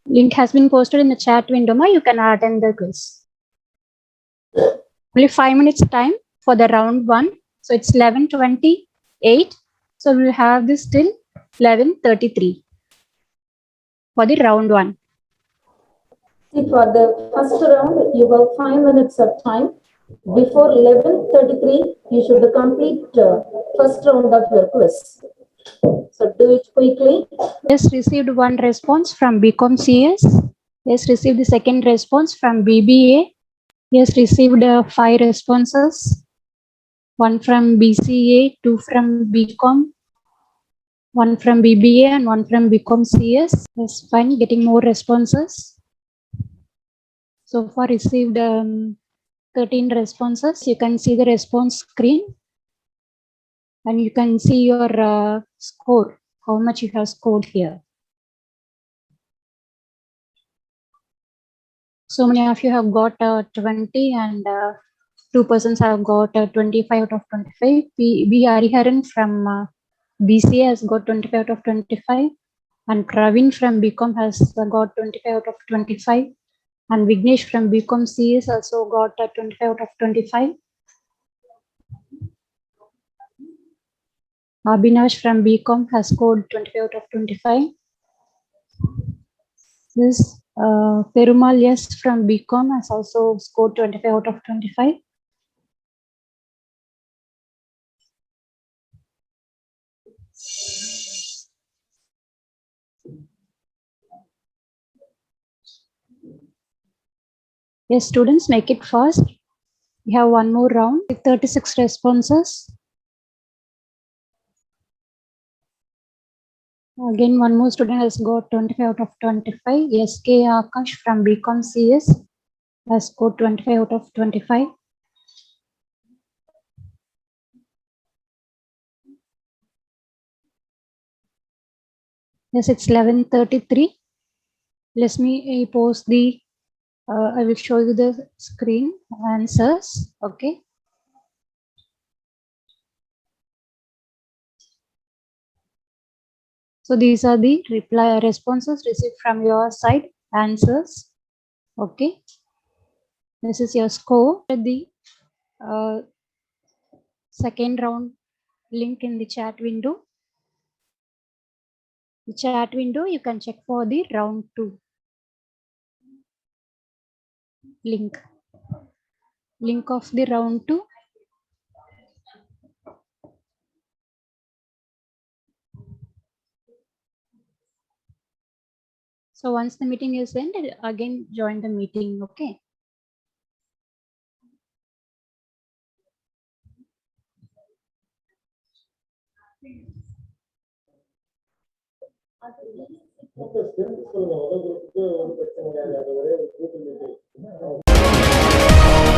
Link has been posted in the chat window. You can attend the quiz. Only 5 minutes time for the round 1. So it's 11:28. So we'll have this till 11:33 for the round 1. See, for the first round, you have 5 minutes of time. Before 11:33, you should complete first round of your quiz. So do it quickly. Yes, received 1 response from BCom CS. Yes, received the second response from BBA. Yes, received 5 responses. 1 from BCA, 2 from BCom, 1 from BBA, and 1 from BCom CS. Yes, fine, getting more responses. So far received 13 responses. You can see the response screen and you can see your score, how much you have scored here. So many of you have got 20 and 2 persons have got 25 out of 25. B. Hariharan from BCA has got 25 out of 25 and Praveen from BCom has got 25 out of 25. And Vignesh from BCom CS also got 25 out of 25. Abhinash from BCom has scored 25 out of 25. This Perumal yes from BCom has also scored 25 out of 25. Yes, students, make it fast. We have one more round with 36 responses. Again, one more student has got 25 out of 25. SK Akash from BCom CS has scored 25 out of 25. Yes, it's 11:33. Let me post the I will show you the screen answers. Okay. So these are the responses received from your side, answers. Okay. This is your score. The second round link in the chat window. The chat window, you can check for the round 2 link. Link of the round 2. So once the meeting is ended, again join the meeting, okay?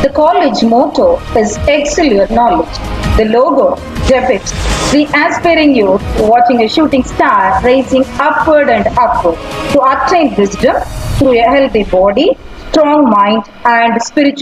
The college motto is Excel Your Knowledge. The logo depicts the aspiring youth watching a shooting star rising upward and upward to attain wisdom through a healthy body, strong mind, and spiritual